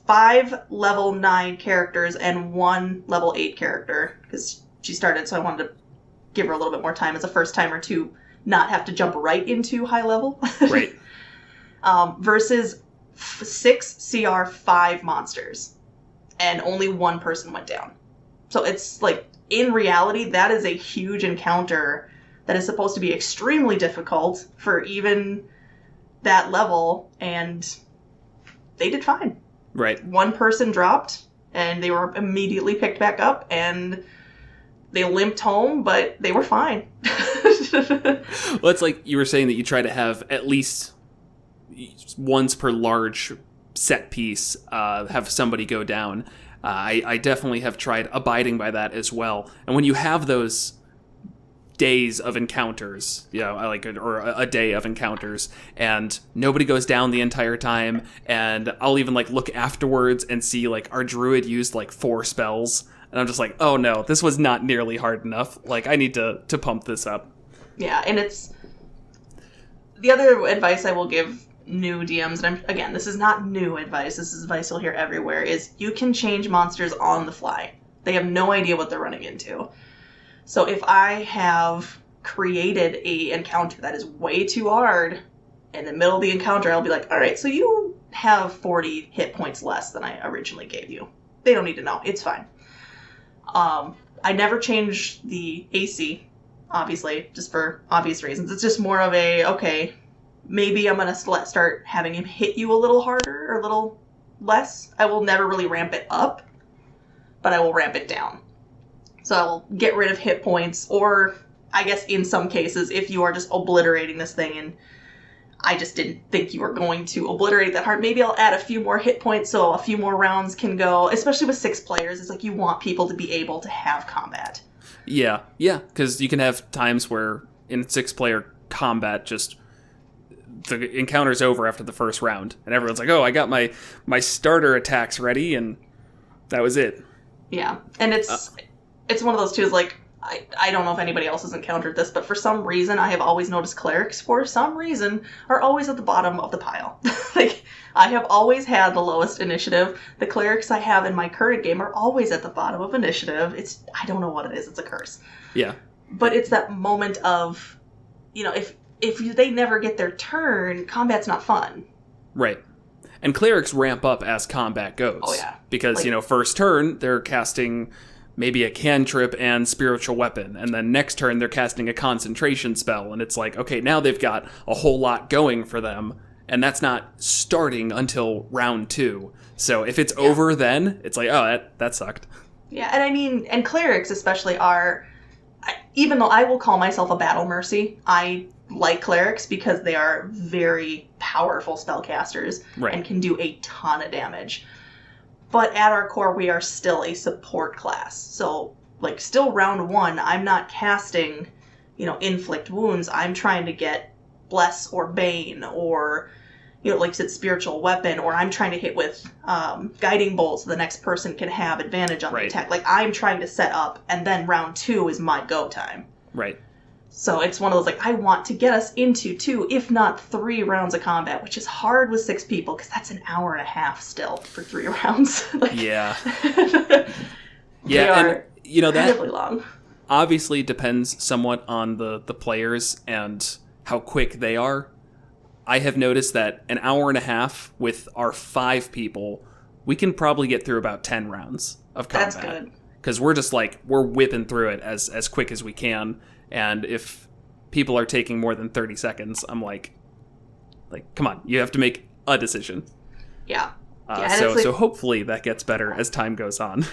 [SPEAKER 2] 5 level 9 characters and 1 level 8 character, because she started, so I wanted to give her a little bit more time as a first timer to not have to jump right into high level.
[SPEAKER 1] Right.
[SPEAKER 2] Versus 6 CR 5 monsters, and only 1 person went down. So it's like, in reality, that is a huge encounter that is supposed to be extremely difficult for even that level, and they did fine.
[SPEAKER 1] Right.
[SPEAKER 2] 1 person dropped, and they were immediately picked back up, and they limped home, but they were fine.
[SPEAKER 1] Well, it's like you were saying that you try to have at least once per large set piece have somebody go down. I definitely have tried abiding by that as well. And when you have those days of encounters, or a day of encounters, and nobody goes down the entire time, and I'll even like look afterwards and see like our druid used like 4 spells, and I'm just like, oh no, this was not nearly hard enough. Like, I need to pump this up.
[SPEAKER 2] Yeah, and it's the other advice I will give new DMs, and again, this is not new advice, this is advice you'll hear everywhere, is you can change monsters on the fly. They have no idea what they're running into. So if I have created a encounter that is way too hard, in the middle of the encounter, I'll be like, alright, so you have 40 hit points less than I originally gave you. They don't need to know. It's fine. I never change the AC, obviously, just for obvious reasons. It's just more of a, okay, maybe I'm going to start having him hit you a little harder or a little less. I will never really ramp it up, but I will ramp it down. So I will get rid of hit points, or I guess in some cases, if you are just obliterating this thing and I just didn't think you were going to obliterate that hard, maybe I'll add a few more hit points so a few more rounds can go, especially with 6 players. It's like you want people to be able to have combat.
[SPEAKER 1] Yeah, because you can have times where in 6-player combat, just the encounter's over after the first round, and everyone's like, oh, I got my starter attacks ready, and that was it. Yeah,
[SPEAKER 2] and it's one of those too, is like, I don't know if anybody else has encountered this, but for some reason, I have always noticed clerics, for some reason, are always at the bottom of the pile. Like, I have always had the lowest initiative. The clerics I have in my current game are always at the bottom of initiative. I don't know what it is. It's a curse.
[SPEAKER 1] Yeah.
[SPEAKER 2] But it's that moment of, if they never get their turn, combat's not fun.
[SPEAKER 1] Right. And clerics ramp up as combat goes.
[SPEAKER 2] Oh, yeah.
[SPEAKER 1] Because, first turn, they're casting maybe a cantrip and spiritual weapon, and then next turn they're casting a concentration spell, and it's like, okay, now they've got a whole lot going for them, and that's not starting until round 2. So if it's over then, it's like, oh, that sucked.
[SPEAKER 2] Yeah, and I mean, and clerics especially are, even though I will call myself a battle mercy, I like clerics because they are very powerful spellcasters and can do a ton of damage. But at our core, we are still a support class. So, like, still round 1, I'm not casting, inflict wounds. I'm trying to get bless or bane or, like I said, spiritual weapon, or I'm trying to hit with guiding bolt so the next person can have advantage on the attack. Like, I'm trying to set up, and then round 2 is my go time.
[SPEAKER 1] Right.
[SPEAKER 2] So it's one of those, like, I want to get us into 2, if not 3 rounds of combat, which is hard with 6 people, because that's an hour and a half still for 3 rounds.
[SPEAKER 1] Yeah. Yeah, and You know, that
[SPEAKER 2] incredibly long.
[SPEAKER 1] obviously depends somewhat on the players and how quick they are. I have noticed that an hour and a half with our 5 people, we can probably get through about 10 rounds of combat.
[SPEAKER 2] That's good.
[SPEAKER 1] Because we're just like, we're whipping through it as quick as we can. And if people are taking more than 30 seconds, I'm like, come on, you have to make a decision.
[SPEAKER 2] Yeah.
[SPEAKER 1] So hopefully that gets better as time goes on.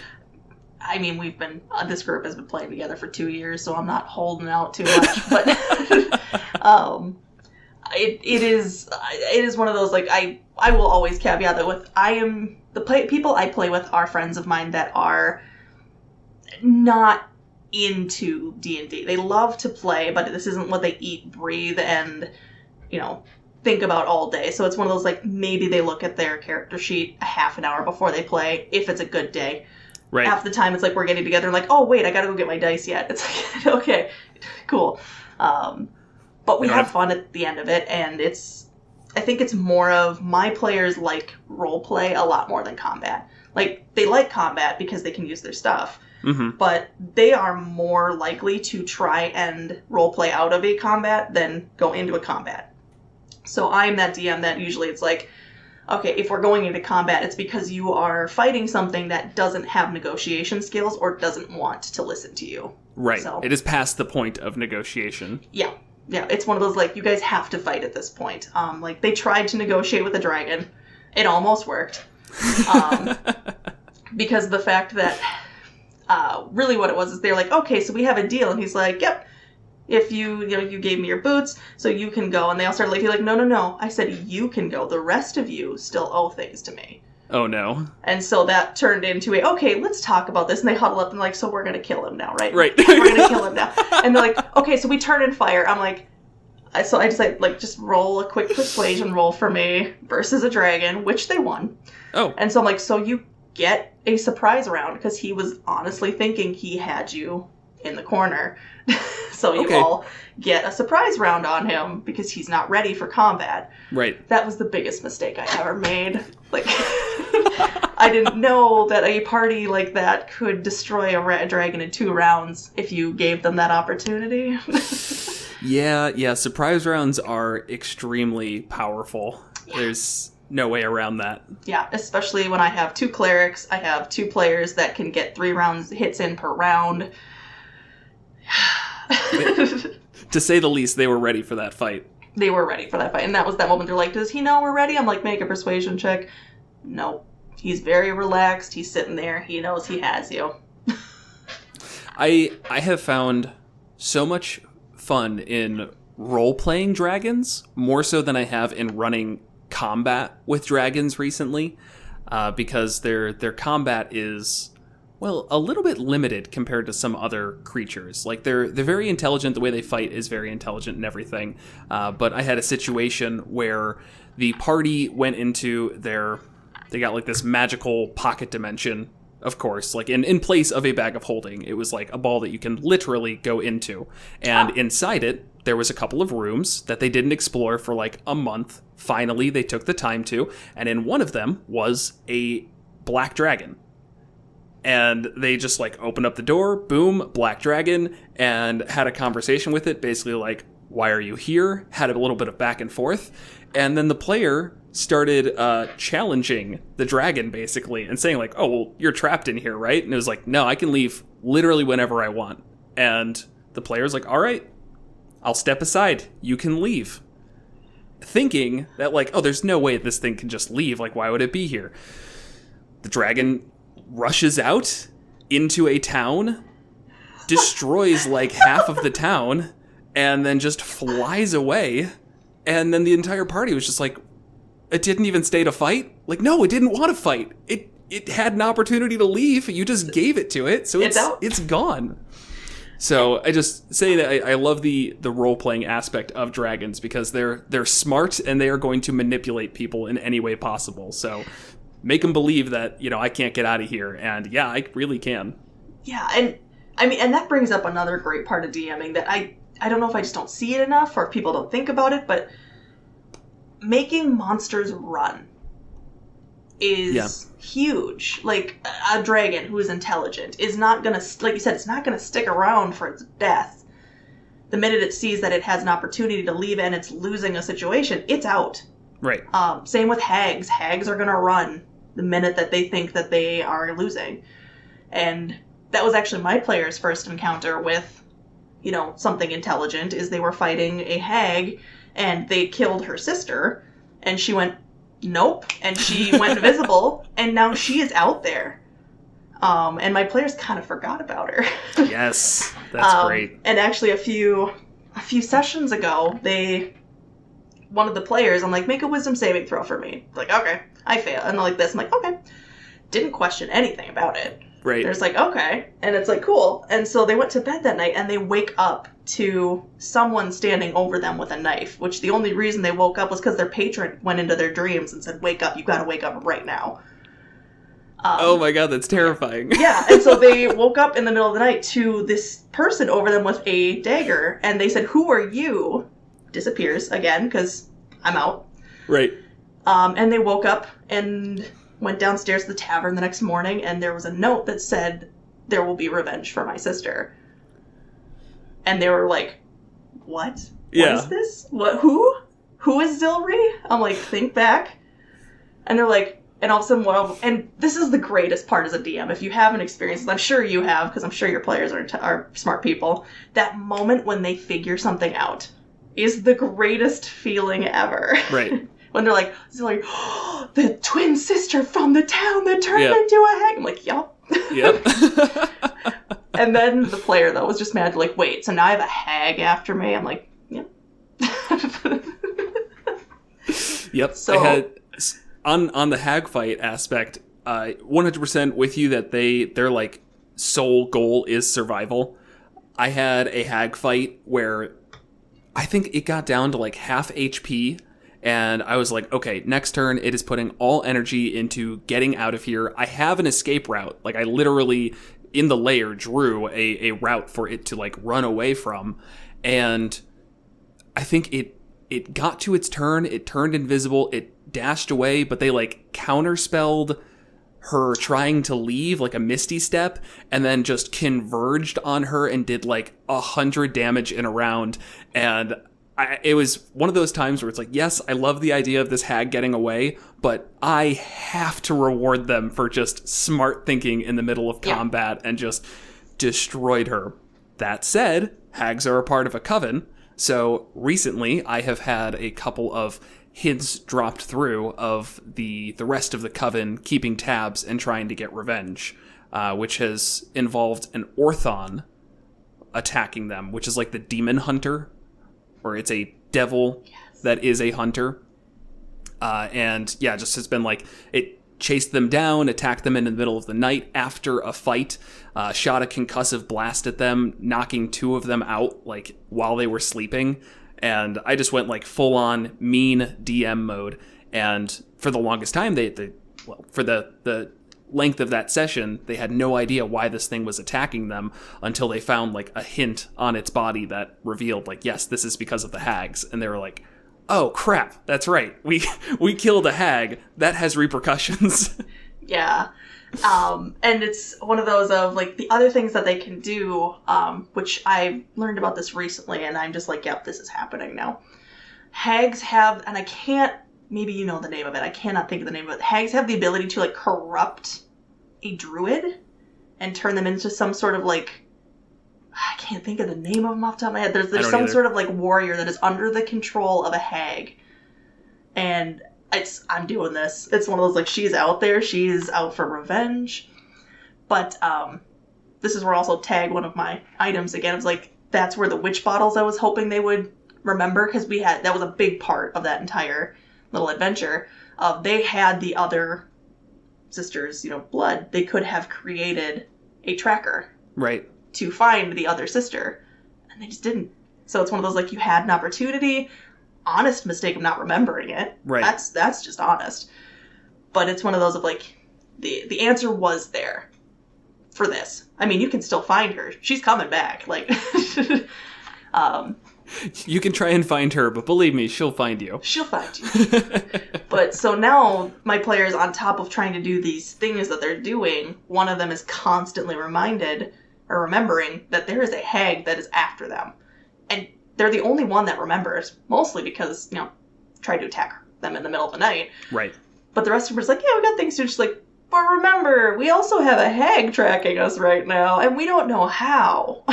[SPEAKER 2] I mean, this group has been playing together for 2 years, so I'm not holding out too much, but it is one of those, like, I will always caveat that with, people I play with are friends of mine that are not into D&D. They love to play, but this isn't what they eat, breathe, and, think about all day. So it's one of those, like, maybe they look at their character sheet a half an hour before they play, if it's a good day.
[SPEAKER 1] Right.
[SPEAKER 2] Half the time it's like we're getting together and like, oh, wait, I gotta go get my dice yet. It's like, okay, cool. But we have fun at the end of it, and I think it's more of my players like role play a lot more than combat. Like, they like combat because they can use their stuff, but they are more likely to try and role play out of a combat than go into a combat. So I'm that DM that usually it's like, okay, if we're going into combat, it's because you are fighting something that doesn't have negotiation skills or doesn't want to listen to you.
[SPEAKER 1] Right.
[SPEAKER 2] So,
[SPEAKER 1] it is past the point of negotiation.
[SPEAKER 2] Yeah. Yeah, it's one of those, like, you guys have to fight at this point. Like, they tried to negotiate with the dragon. It almost worked. Because the fact that, really what it was is they're like, okay, so we have a deal. And he's like, yep. If you gave me your boots, so you can go. And they all started like, no. I said, you can go. The rest of you still owe things to me.
[SPEAKER 1] Oh, no.
[SPEAKER 2] And so that turned into okay, let's talk about this. And they huddle up and like, so we're going to kill him now, right?
[SPEAKER 1] Right.
[SPEAKER 2] We're going to kill him now. And they're like, okay, so we turn and fire. I'm like, so I just just roll a quick persuasion roll for me versus a dragon, which they won.
[SPEAKER 1] Oh.
[SPEAKER 2] And so I'm like, so you get a surprise round, because he was honestly thinking he had you in the corner. So you all get a surprise round on him because he's not ready for combat.
[SPEAKER 1] Right.
[SPEAKER 2] That was the biggest mistake I ever made. Like, I didn't know that a party like that could destroy a dragon in 2 rounds if you gave them that opportunity.
[SPEAKER 1] Yeah, surprise rounds are extremely powerful. Yeah. There's no way around that. Yeah,
[SPEAKER 2] especially when I have 2 clerics. I have 2 players that can get 3 rounds hits in per round.
[SPEAKER 1] To say the least, they were ready for that fight.
[SPEAKER 2] They were ready for that fight. And that was that moment. They're like, does he know we're ready? I'm like, make a persuasion check. No. He's very relaxed. He's sitting there. He knows he has you.
[SPEAKER 1] I have found so much fun in role-playing dragons, more so than I have in running combat with dragons recently, because their combat is, well, a little bit limited compared to some other creatures. Like, they're very intelligent. The way they fight is very intelligent and everything. But I had a situation where the party went into they got like this magical pocket dimension, of course, like in place of a bag of holding. It was like a ball that you can literally go into. And inside it, there was a couple of rooms that they didn't explore for like a month. Finally, they took the time to. And in one of them was a black dragon. And they just like opened up the door, boom, black dragon, and had a conversation with it, basically like, why are you here? Had a little bit of back and forth. And then the player started challenging the dragon, basically, and saying like, oh, well, you're trapped in here, right? And it was like, no, I can leave literally whenever I want. And the player's like, all right, I'll step aside. You can leave. Thinking that like, oh, there's no way this thing can just leave. Like, why would it be here? The dragon rushes out into a town, destroys like half of the town, and then just flies away. And then the entire party was just like, it didn't even stay to fight? Like, no, it didn't want to fight. It had an opportunity to leave. You just gave it to it, so it's gone. So I just say that I love the role-playing aspect of dragons, because they're smart and they are going to manipulate people in any way possible. So make them believe that, I can't get out of here. And yeah, I really can. Yeah, and I mean, and that brings up another great part of DMing that I don't know if I just don't see it enough or if people don't think about it, but making monsters run.
[SPEAKER 2] is huge. Like, a dragon who is intelligent is not gonna, like you said, it's not gonna stick around for its death. The minute it sees that it has an opportunity to leave and it's losing a situation, it's out.
[SPEAKER 1] Right.
[SPEAKER 2] Same with hags. Hags are gonna run the minute that they think that they are losing. And that was actually my player's first encounter with, something intelligent, is they were fighting a hag, and they killed her sister, and she went, nope, and she went invisible, and now she is out there. And my players kind of forgot about her.
[SPEAKER 1] Yes, that's great.
[SPEAKER 2] And actually a few sessions ago, one of the players, I'm like, make a wisdom saving throw for me. Like, okay, I fail. And they're like this, I'm like, okay. Didn't question anything about it.
[SPEAKER 1] Right.
[SPEAKER 2] They're just like, okay. And it's like, cool. And so they went to bed that night, and they wake up to someone standing over them with a knife, which the only reason they woke up was because their patron went into their dreams and said, wake up, you gotta wake up right now.
[SPEAKER 1] Oh my god, that's terrifying.
[SPEAKER 2] Yeah, and so they woke up in the middle of the night to this person over them with a dagger, and they said, who are you? Disappears again, because I'm out.
[SPEAKER 1] Right.
[SPEAKER 2] And they woke up and went downstairs to the tavern the next morning, and there was a note that said, there will be revenge for my sister. And they were like, what?
[SPEAKER 1] Yeah.
[SPEAKER 2] What is this? What? Who? Who is Zilri? I'm like, think back. And they're like, and all of a sudden, and this is the greatest part as a DM, if you haven't experienced this, I'm sure you have, because I'm sure your players are smart people, that moment when they figure something out is the greatest feeling ever.
[SPEAKER 1] Right.
[SPEAKER 2] When they're like, oh, the twin sister from the town that turned into a hag. I'm like, yup.
[SPEAKER 1] Yep.
[SPEAKER 2] And then the player, though, was just mad, like, wait, so now I have a hag after me? I'm like, yep.
[SPEAKER 1] Yep.
[SPEAKER 2] So,
[SPEAKER 1] I had, on the hag fight aspect, 100% with you that their like sole goal is survival. I had a hag fight where I think it got down to like half HP, and I was like, okay, next turn it is putting all energy into getting out of here. I have an escape route. Like, I literally in the layer drew a route for it to like run away from, and I think it got to its turn, it turned invisible, it dashed away, but they like counterspelled her trying to leave, like a misty step, and then just converged on her and did like 100 damage in a round. And it was one of those times where it's like, yes, I love the idea of this hag getting away, but I have to reward them for just smart thinking in the middle of combat and just destroyed her. That said, hags are a part of a coven, so recently I have had a couple of hints dropped through of the rest of the coven keeping tabs and trying to get revenge, which has involved an Orthon attacking them, which is like the demon hunter, or it's a devil that is a hunter. And yeah, just has been like, it chased them down, attacked them in the middle of the night after a fight, shot a concussive blast at them, knocking two of them out like while they were sleeping. And I just went like full on mean DM mode. And for the longest time, for the length of that session, they had no idea why this thing was attacking them until they found like a hint on its body that revealed like, yes, this is because of the hags. And they were like, oh crap, that's right. We killed a hag. That has repercussions. Yeah.
[SPEAKER 2] And it's one of those of like the other things that they can do, which I learned about this recently, and I'm just like, yep, this is happening now. Hags have, and I can't, maybe you know the name of it, I cannot think of the name of it. Hags have the ability to like corrupt a druid and turn them into some sort of like, I can't think of the name of them off the top of my head. There's some sort of like warrior that is under the control of a hag. And I'm doing this. It's one of those, like, she's out there. She's out for revenge. But this is where I also tag one of my items again. It's like, that's where the witch bottles I was hoping they would remember, because that was a big part of that entire little adventure. They had the other sisters, blood. They could have created a tracker.
[SPEAKER 1] Right.
[SPEAKER 2] To find the other sister. And they just didn't. So it's one of those, like, you had an opportunity. Honest mistake of not remembering it.
[SPEAKER 1] Right.
[SPEAKER 2] That's just honest. But it's one of those of like, the answer was there for this. I mean, you can still find her. She's coming back. Like,
[SPEAKER 1] You can try and find her, but believe me, she'll find you.
[SPEAKER 2] She'll find you. But so now my players, on top of trying to do these things that they're doing, one of them is constantly remembering that there is a hag that is after them. And they're the only one that remembers, mostly because, tried to attack them in the middle of the night.
[SPEAKER 1] Right.
[SPEAKER 2] But the rest of them are like, yeah, we got things to do. Just like, but remember, we also have a hag tracking us right now, and we don't know how.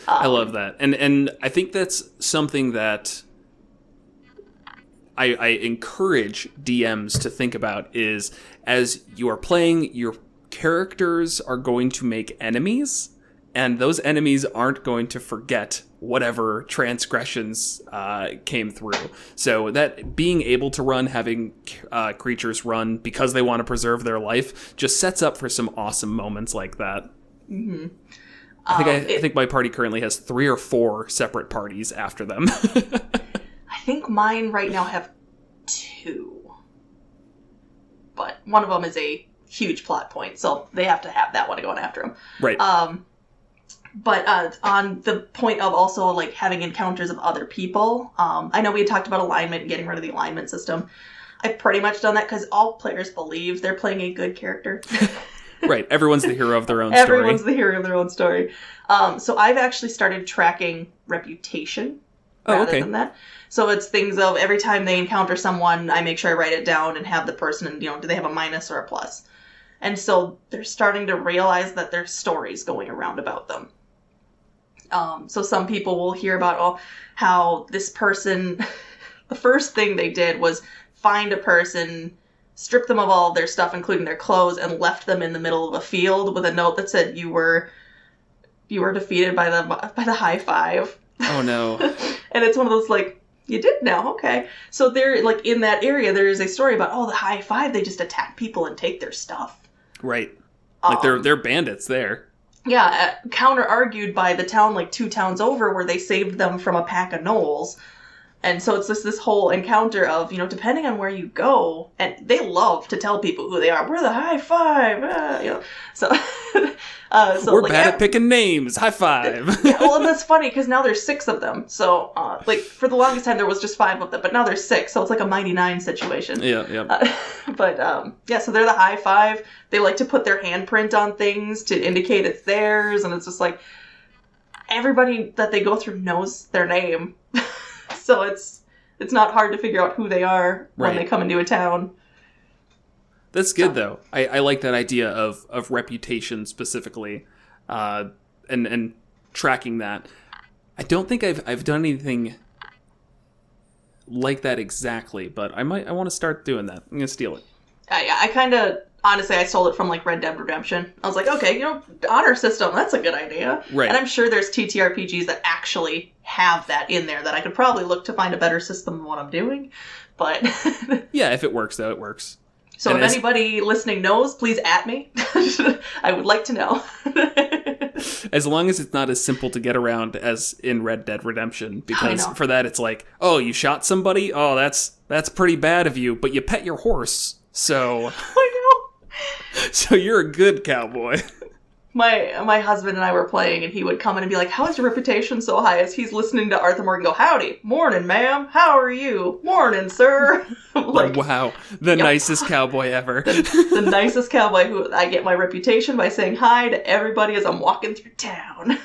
[SPEAKER 1] I love that. And I think that's something that I encourage DMs to think about is, as you are playing, your characters are going to make enemies, and those enemies aren't going to forget whatever transgressions came through. So that being able to run, having creatures run because they want to preserve their life, just sets up for some awesome moments like that.
[SPEAKER 2] Mm-hmm.
[SPEAKER 1] I think my party currently has 3 or 4 separate parties after them.
[SPEAKER 2] I think mine right now have 2. But one of them is a huge plot point, so they have to have that one going after them.
[SPEAKER 1] Right.
[SPEAKER 2] But on the point of also like having encounters of other people, I know we had talked about alignment and getting rid of the alignment system. I've pretty much done that because all players believe they're playing a good character.
[SPEAKER 1] Right. Everyone's the hero of their own story.
[SPEAKER 2] Everyone's the hero of their own story. So I've actually started tracking reputation rather than that. So it's things of every time they encounter someone, I make sure I write it down and have the person, and do they have a minus or a plus? And so they're starting to realize that there's stories going around about them. So some people will hear about how this person, the first thing they did was find a person, strip them of all of their stuff, including their clothes, and left them in the middle of a field with a note that said, you were defeated by the high five.
[SPEAKER 1] Oh no.
[SPEAKER 2] And it's one of those like, you did now, okay. So they're like in that area, there is a story about, the high five, they just attack people and take their stuff.
[SPEAKER 1] Right. Like they're bandits there.
[SPEAKER 2] Yeah, counter-argued by the town like 2 towns over where they saved them from a pack of gnolls. And so it's just this whole encounter of, depending on where you go, and they love to tell people who they are. We're the high five, So,
[SPEAKER 1] we're bad at picking names. High five.
[SPEAKER 2] Yeah, well, and that's funny because now there's 6 of them. So, for the longest time there was just 5 of them, but now there's 6. So it's like a Mighty 9 situation.
[SPEAKER 1] Yeah.
[SPEAKER 2] So they're the high five. They like to put their handprint on things to indicate it's theirs, and it's just like everybody that they go through knows their name. So it's not hard to figure out who they are when they come into a town.
[SPEAKER 1] That's good, though. I like that idea of reputation specifically, and tracking that. I don't think I've done anything like that exactly, but I want to start doing that. I'm gonna steal it.
[SPEAKER 2] I kind of honestly I stole it from like Red Dead Redemption. I was like, okay, honor system, that's a good idea.
[SPEAKER 1] Right.
[SPEAKER 2] And I'm sure there's TTRPGs that actually have that in there that I could probably look to find a better system than what I'm doing. But
[SPEAKER 1] yeah, if it works, though, it works.
[SPEAKER 2] So if anybody listening knows, please at me. I would like to know.
[SPEAKER 1] As long as it's not as simple to get around as in Red Dead Redemption, because for that it's like, oh, you shot somebody? Oh, that's pretty bad of you, but you pet your horse, so
[SPEAKER 2] I know.
[SPEAKER 1] So you're a good cowboy.
[SPEAKER 2] My husband and I were playing, and he would come in and be like, how is your reputation so high? As he's listening to Arthur Morgan go, howdy, morning, ma'am, how are you? Morning, sir. Like,
[SPEAKER 1] wow, the nicest cowboy ever.
[SPEAKER 2] The nicest cowboy who I get my reputation by saying hi to everybody as I'm walking through town.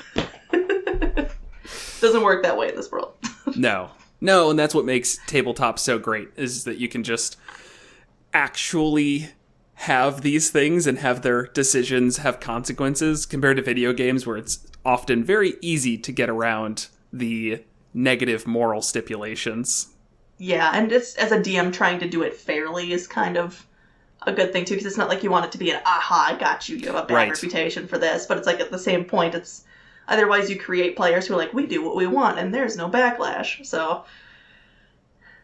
[SPEAKER 2] Doesn't work that way in this world.
[SPEAKER 1] No, and that's what makes tabletop so great, is that you can just actually have these things and have their decisions have consequences, compared to video games where it's often very easy to get around the negative moral stipulations.
[SPEAKER 2] Yeah, and it's, as a DM, trying to do it fairly is kind of a good thing too, because it's not like you want it to be an aha, I got you, you have a bad reputation for this, but it's like at the same point, it's otherwise you create players who are like, we do what we want and there's no backlash. So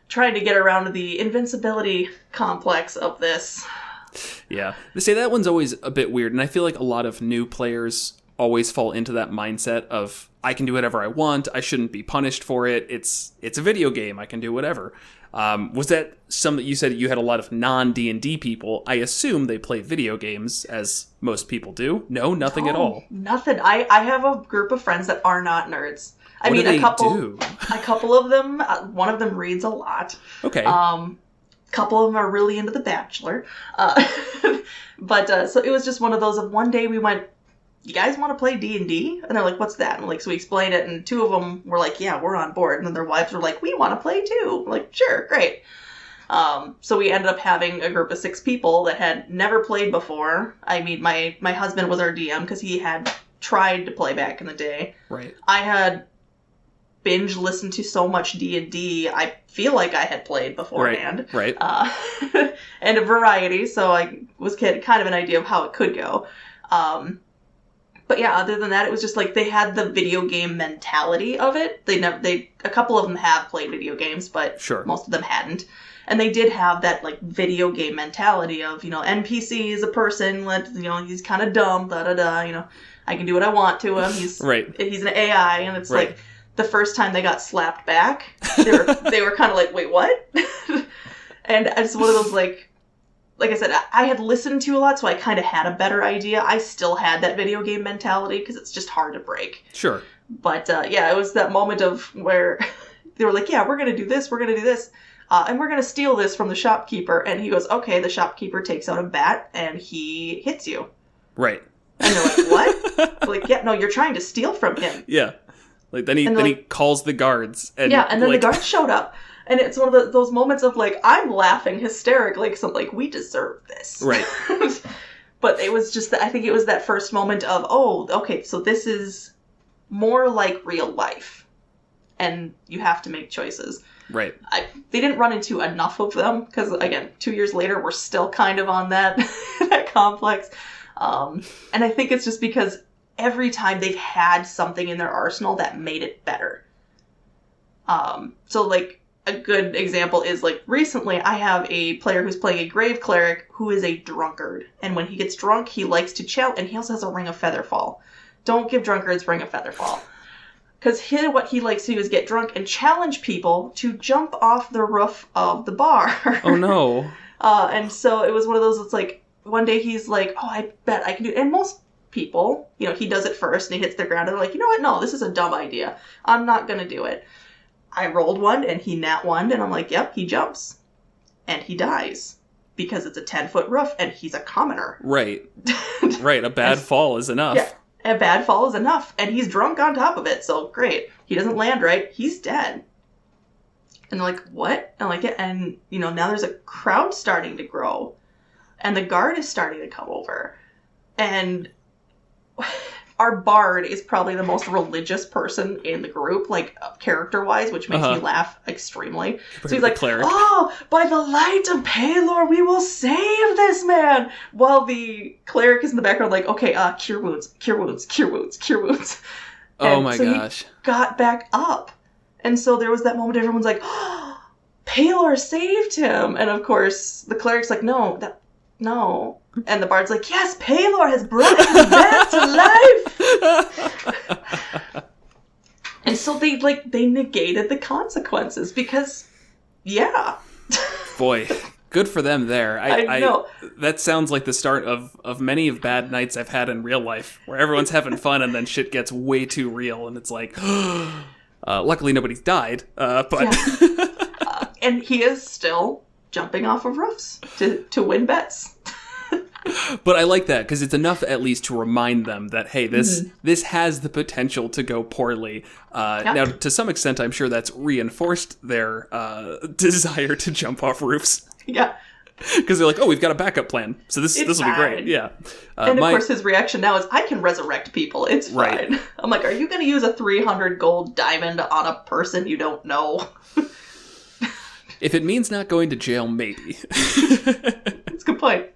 [SPEAKER 2] trying to get around the invincibility complex of this.
[SPEAKER 1] Yeah. They say that one's always a bit weird, and I feel like a lot of new players always fall into that mindset of, I can do whatever I want, I shouldn't be punished for it, it's a video game, I can do whatever. Was that something you said you had a lot of non-D&D people? I assume they play video games, as most people do. No, nothing at all.
[SPEAKER 2] Nothing. I have a group of friends that are not nerds. I
[SPEAKER 1] What
[SPEAKER 2] mean,
[SPEAKER 1] do they
[SPEAKER 2] a couple
[SPEAKER 1] do?
[SPEAKER 2] a couple of them, one of them reads a lot.
[SPEAKER 1] Okay.
[SPEAKER 2] A couple of them are really into The Bachelor. But so it was just one of those of one day we went, you guys want to play D&D? And they're like, what's that? And like, so we explained it, and two of them were like, yeah, we're on board. And then their wives were like, we want to play too. I'm like, sure, great. So we ended up having a group of 6 people that had never played before. I mean, my husband was our DM because he had tried to play back in the day.
[SPEAKER 1] Right.
[SPEAKER 2] I had binge listened to so much D&D, I feel like I had played beforehand.
[SPEAKER 1] Right.
[SPEAKER 2] And a variety, so I was kind of an idea of how it could go. But yeah, other than that, it was just like they had the video game mentality of it. A couple of them have played video games, but
[SPEAKER 1] Sure.
[SPEAKER 2] most of them hadn't. And they did have that like video game mentality of, NPC is a person, he's kind of dumb, I can do what I want to him. He's an AI, and it's like the first time they got slapped back, they were kind of like, wait, what? And it's one of those like I said, I had listened to a lot, so I kind of had a better idea. I still had that video game mentality because it's just hard to break.
[SPEAKER 1] Sure.
[SPEAKER 2] But it was that moment of where they were like, yeah, we're going to do this, and we're going to steal this from the shopkeeper. And he goes, okay, the shopkeeper takes out a bat and he hits you.
[SPEAKER 1] Right.
[SPEAKER 2] And they're like, what? Like, yeah, no, you're trying to steal from him.
[SPEAKER 1] Yeah. Like then he calls the guards. And
[SPEAKER 2] then the guards showed up. And it's one of those moments of like, I'm laughing hysterically because I'm like, we deserve this.
[SPEAKER 1] Right.
[SPEAKER 2] But it was just, I think it was that first moment of, oh, okay, so this is more like real life. And you have to make choices.
[SPEAKER 1] Right.
[SPEAKER 2] They didn't run into enough of them because, again, 2 years later, we're still kind of on that complex. And I think it's just because every time they've had something in their arsenal that made it better. So, like, a good example is, like, recently I have a player who's playing a grave cleric who is a drunkard. And when he gets drunk, he likes to chill, and he also has a Ring of Featherfall. Don't give drunkards Ring of Featherfall. Because what he likes to do is get drunk and challenge people to jump off the roof of the bar.
[SPEAKER 1] Oh, no.
[SPEAKER 2] And so it was one of those, it's like, one day he's like, oh, I bet I can do it. And most people, he does it first and he hits the ground and they're like, you know what? No, this is a dumb idea. I'm not going to do it. I rolled one and he nat one and I'm like, yep, he jumps. And he dies. Because it's a 10-foot roof and he's a commoner.
[SPEAKER 1] Right. Right. A bad fall is enough.
[SPEAKER 2] Yeah. A bad fall is enough, and he's drunk on top of it, so great. He doesn't land right, he's dead. And they're like, what? And I'm like, yeah, and, now there's a crowd starting to grow, and the guard is starting to come over. And our bard is probably the most religious person in the group, like, character-wise, which makes me laugh extremely. So he's like, oh, by the light of Palor, we will save this man! While the cleric is in the background like, okay, cure wounds, cure wounds, cure wounds, cure wounds.
[SPEAKER 1] Oh my gosh.
[SPEAKER 2] He got back up. And so there was that moment everyone's like, oh, Palor saved him! And of course, the cleric's like, no. And the bard's like, yes, Palor has brought him back to life! And so they negated the consequences because, yeah.
[SPEAKER 1] Boy, good for them there.
[SPEAKER 2] I know.
[SPEAKER 1] That sounds like the start of many of bad nights I've had in real life, where everyone's having fun and then shit gets way too real and it's like, luckily nobody's died, but...
[SPEAKER 2] Yeah. And he is still jumping off of roofs to win bets.
[SPEAKER 1] But I like that because it's enough at least to remind them that, hey, this has the potential to go poorly. Now, to some extent, I'm sure that's reinforced their desire to jump off roofs.
[SPEAKER 2] Yeah.
[SPEAKER 1] Because they're like, oh, we've got a backup plan, so this will be great. Yeah.
[SPEAKER 2] And of course, his reaction now is, I can resurrect people. It's fine. Right. I'm like, are you going to use a 300 gold diamond on a person you don't know?
[SPEAKER 1] If it means not going to jail, maybe.
[SPEAKER 2] That's a good point.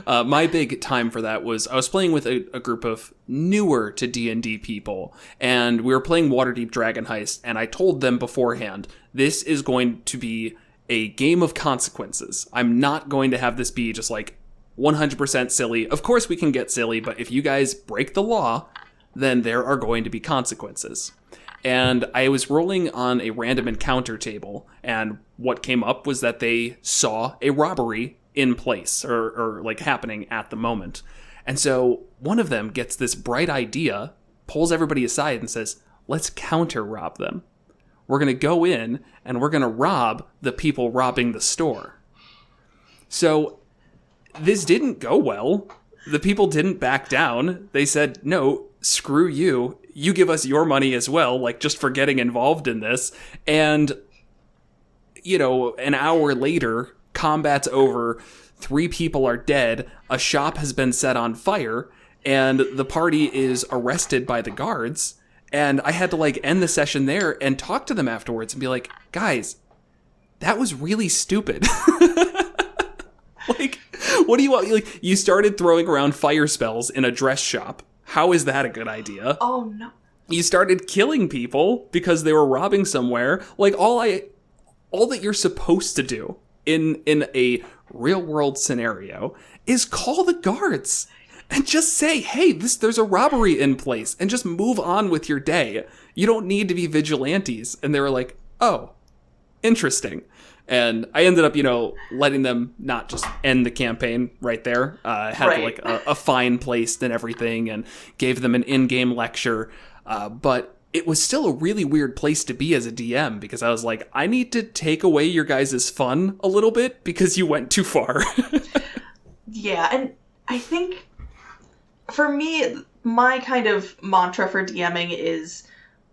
[SPEAKER 1] My big time for that was I was playing with a group of newer to D&D people, and we were playing Waterdeep Dragon Heist, and I told them beforehand, this is going to be a game of consequences. I'm not going to have this be just like 100% silly. Of course we can get silly, but if you guys break the law, then there are going to be consequences. And I was rolling on a random encounter table, and what came up was that they saw a robbery in place or like happening at the moment. And so one of them gets this bright idea, pulls everybody aside and says, let's counter rob them. We're going to go in and we're going to rob the people robbing the store. So this didn't go well. The people didn't back down. They said, no, screw you. You give us your money as well, like just for getting involved in this. And, an hour later, combat's over. 3 people are dead. A shop has been set on fire. And the party is arrested by the guards. And I had to end the session there and talk to them afterwards and be like, guys, that was really stupid. What do you want? You started throwing around fire spells in a dress shop. How is that a good idea?
[SPEAKER 2] Oh, no.
[SPEAKER 1] You started killing people because they were robbing somewhere. All that you're supposed to do in a real world scenario is call the guards and just say, hey, there's a robbery in place, and just move on with your day. You don't need to be vigilantes. And they were like, oh, interesting. And I ended up, letting them not just end the campaign right there. Had
[SPEAKER 2] right.
[SPEAKER 1] a fine placed and everything, and gave them an in-game lecture. But it was still a really weird place to be as a DM, because I was like, I need to take away your guys' fun a little bit because you went too far.
[SPEAKER 2] Yeah, and I think for me, my kind of mantra for DMing is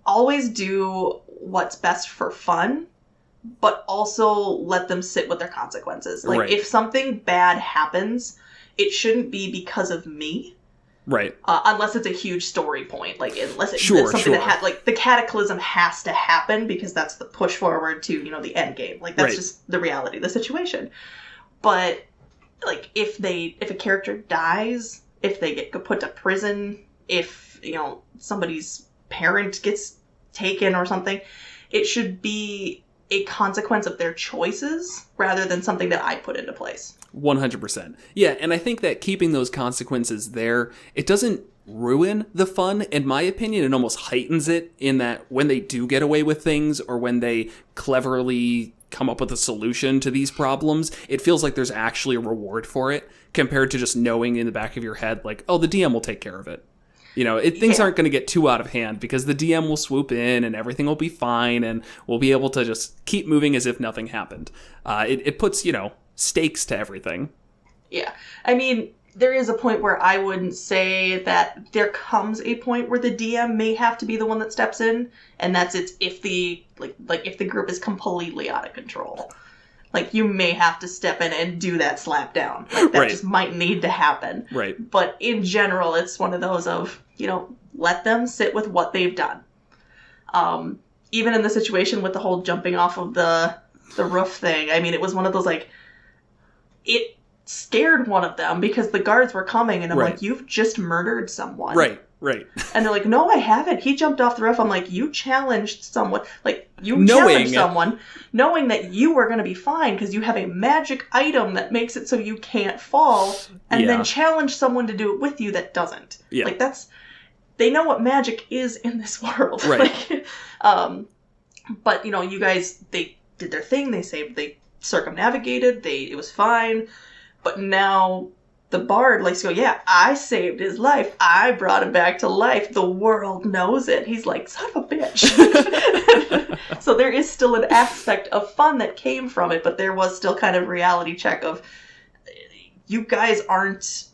[SPEAKER 2] always do what's best for fun, but also let them sit with their consequences.
[SPEAKER 1] Right.
[SPEAKER 2] If something bad happens, it shouldn't be because of me.
[SPEAKER 1] Right.
[SPEAKER 2] Unless it's a huge story point. Unless it's something that the cataclysm has to happen because that's the push forward to, the end game. That's
[SPEAKER 1] right.
[SPEAKER 2] just the reality of the situation. But, if a character dies, if they get put to prison, if, somebody's parent gets taken or something, it should be a consequence of their choices rather than something that I put into place.
[SPEAKER 1] 100%. Yeah, and I think that keeping those consequences there, it doesn't ruin the fun. In my opinion, it almost heightens it in that when they do get away with things, or when they cleverly come up with a solution to these problems, it feels like there's actually a reward for it, compared to just knowing in the back of your head, oh, the DM will take care of it. Things aren't going to get too out of hand because the DM will swoop in and everything will be fine, and we'll be able to just keep moving as if nothing happened. It puts, stakes to everything. Yeah.
[SPEAKER 2] I mean, there is a point where I wouldn't say that there comes a point where the DM may have to be the one that steps in, and that's if the if the group is completely out of control. You may have to step in and do that slap down. That right. just might need to happen.
[SPEAKER 1] Right.
[SPEAKER 2] But in general, it's one of those of, let them sit with what they've done. Even in the situation with the whole jumping off of the roof thing, I mean, it was one of those, it scared one of them because the guards were coming, and I'm right. You've just murdered someone.
[SPEAKER 1] Right. Right.
[SPEAKER 2] And they're like, no, I haven't. He jumped off the roof. I'm like, you challenged someone. Challenged someone knowing that you were going to be fine because you have a magic item that makes it so you can't fall, and then challenge someone to do it with you that doesn't.
[SPEAKER 1] Yeah.
[SPEAKER 2] They know what magic is in this world.
[SPEAKER 1] Right.
[SPEAKER 2] But, you guys, they did their thing. They circumnavigated. It was fine. But now the bard likes to go, yeah, I saved his life. I brought him back to life. The world knows it. He's like, son of a bitch. So there is still an aspect of fun that came from it, but there was still kind of reality check of, you guys aren't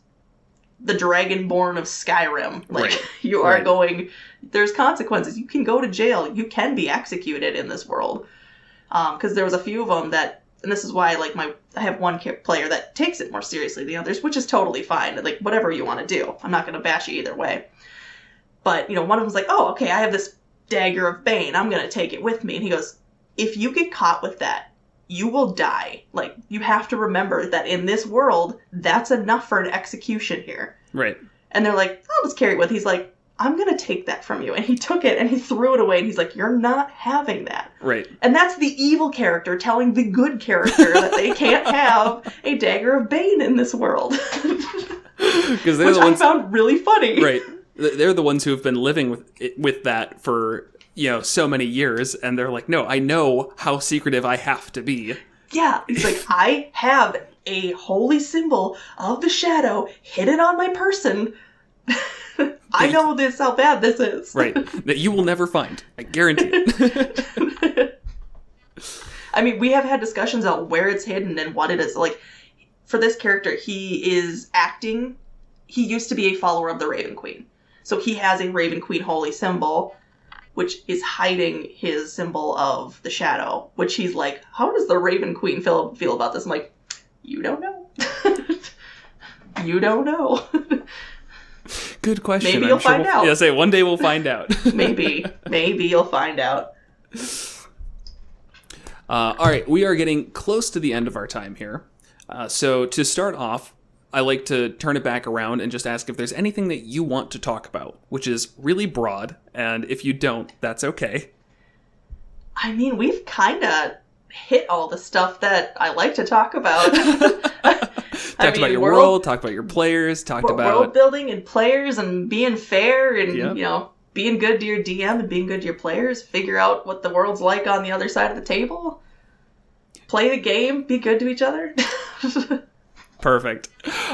[SPEAKER 2] the Dragonborn of Skyrim.
[SPEAKER 1] Right.
[SPEAKER 2] You are going, there's consequences. You can go to jail. You can be executed in this world. Because there was a few of them that, and this is why, I have one player that takes it more seriously than others, which is totally fine. Whatever you want to do. I'm not going to bash you either way. But, one of them's like, oh, okay, I have this dagger of Bane. I'm going to take it with me. And he goes, if you get caught with that, you will die. You have to remember that in this world, that's enough for an execution here.
[SPEAKER 1] Right.
[SPEAKER 2] And they're like, I'll just carry it with. He's like, I'm going to take that from you. And he took it and he threw it away. And he's like, you're not having that.
[SPEAKER 1] Right.
[SPEAKER 2] And that's the evil character telling the good character that they can't have a dagger of Bane in this world.
[SPEAKER 1] Because
[SPEAKER 2] Which I found really funny.
[SPEAKER 1] Right. They're the ones who have been living with that for, so many years. And they're like, no, I know how secretive I have to be.
[SPEAKER 2] Yeah. He's like, I have a holy symbol of the shadow hidden on my person. I know this, how bad this is.
[SPEAKER 1] Right. That you will never find. I guarantee it.
[SPEAKER 2] I mean, we have had discussions about where it's hidden and what it is. Like, for this character, he is acting. He used to be a follower of the Raven Queen. So he has a Raven Queen holy symbol, which is hiding his symbol of the shadow, which he's like, how does the Raven Queen feel about this? I'm like, you don't know. You don't know.
[SPEAKER 1] Good question.
[SPEAKER 2] Maybe you'll find out.
[SPEAKER 1] Yeah, say one day we'll find out.
[SPEAKER 2] Maybe you'll find out.
[SPEAKER 1] All right, we are getting close to the end of our time here. So to start off, I like to turn it back around and just ask if there's anything that you want to talk about, which is really broad. And if you don't, that's okay.
[SPEAKER 2] I mean, we've kind of hit all the stuff that I like to talk about.
[SPEAKER 1] Talked about your world, talked about your players, talked about
[SPEAKER 2] world building and players and being fair and, being good to your DM and being good to your players. Figure out what the world's like on the other side of the table. Play the game. Be good to each other.
[SPEAKER 1] Perfect.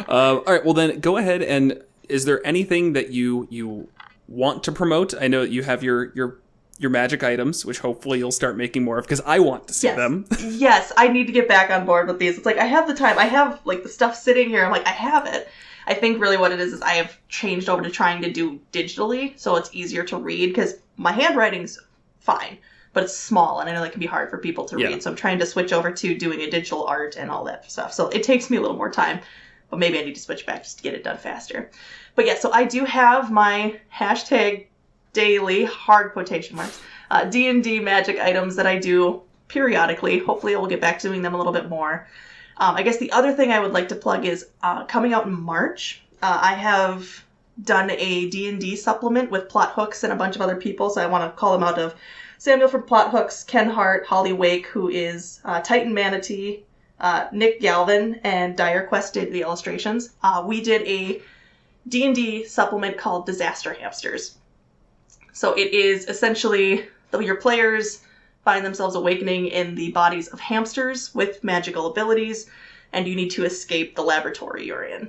[SPEAKER 1] All right. Well, then go ahead. And is there anything that you want to promote? I know that you have your magic items, which hopefully you'll start making more of because I want to see them.
[SPEAKER 2] Yes, I need to get back on board with these. It's like I have the time. I have like the stuff sitting here. I'm like, I have it. I think really what it is I have changed over to trying to do digitally, so it's easier to read because my handwriting's fine, but it's small, and I know that can be hard for people to read. So I'm trying to switch over to doing a digital art and all that stuff. So it takes me a little more time, but maybe I need to switch back just to get it done faster. But yeah, so I do have my #daily, hard quotation marks, D&D magic items that I do periodically. Hopefully I will get back to doing them a little bit more. I guess the other thing I would like to plug is coming out in March. I have done a D&D supplement with Plot Hooks and a bunch of other people, so I want to call them out of Samuel from Plot Hooks, Ken Hart, Holly Wake, who is Titan Manatee, Nick Galvin, and Dire Quest did the illustrations. We did a D&D supplement called Disaster Hamsters. So it is essentially your players find themselves awakening in the bodies of hamsters with magical abilities, and you need to escape the laboratory you're in.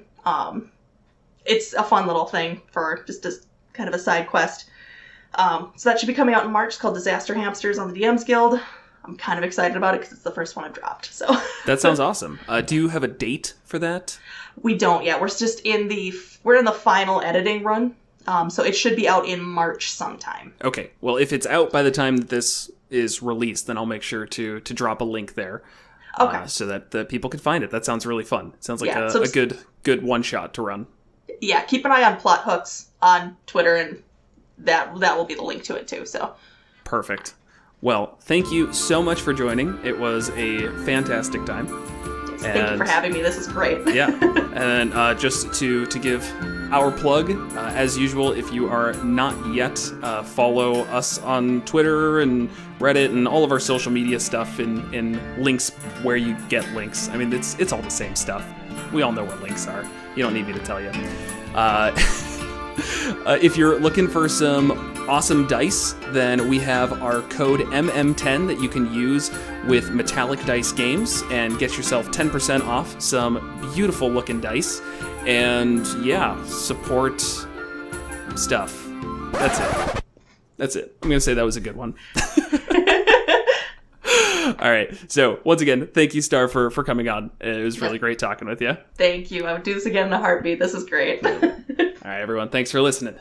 [SPEAKER 2] It's a fun little thing for just as kind of a side quest. So that should be coming out in March. It's called Disaster Hamsters on the DM's Guild. I'm kind of excited about it because it's the first one I've dropped. So
[SPEAKER 1] that sounds awesome. Do you have a date for that?
[SPEAKER 2] We don't yet. We're just in the final editing run. So it should be out in March sometime. Okay.
[SPEAKER 1] Well, if it's out by the time that this is released, then I'll make sure to drop a link there.
[SPEAKER 2] Okay.
[SPEAKER 1] So that the people can find it. That sounds really fun. It sounds like a good one shot to run.
[SPEAKER 2] Yeah, keep an eye on Plot Hooks on Twitter, and that will be the link to it too. So
[SPEAKER 1] perfect. Well, thank you so much for joining. It was a fantastic time.
[SPEAKER 2] Yes, thank you for having me. This is great.
[SPEAKER 1] Yeah. And just to give our plug, as usual, if you are not yet, follow us on Twitter and Reddit and all of our social media stuff in links where you get links. I mean, it's all the same stuff. We all know what links are. You don't need me to tell you. If you're looking for some awesome dice, then we have our code MM10 that you can use with Metallic Dice Games and get yourself 10% off some beautiful looking dice. And yeah, support stuff. That's it. I'm going to say that was a good one. All right. So once again, thank you, Star, for coming on. It was really great talking with you.
[SPEAKER 2] Thank you. I would do this again in a heartbeat. This is great.
[SPEAKER 1] All right, everyone. Thanks for listening.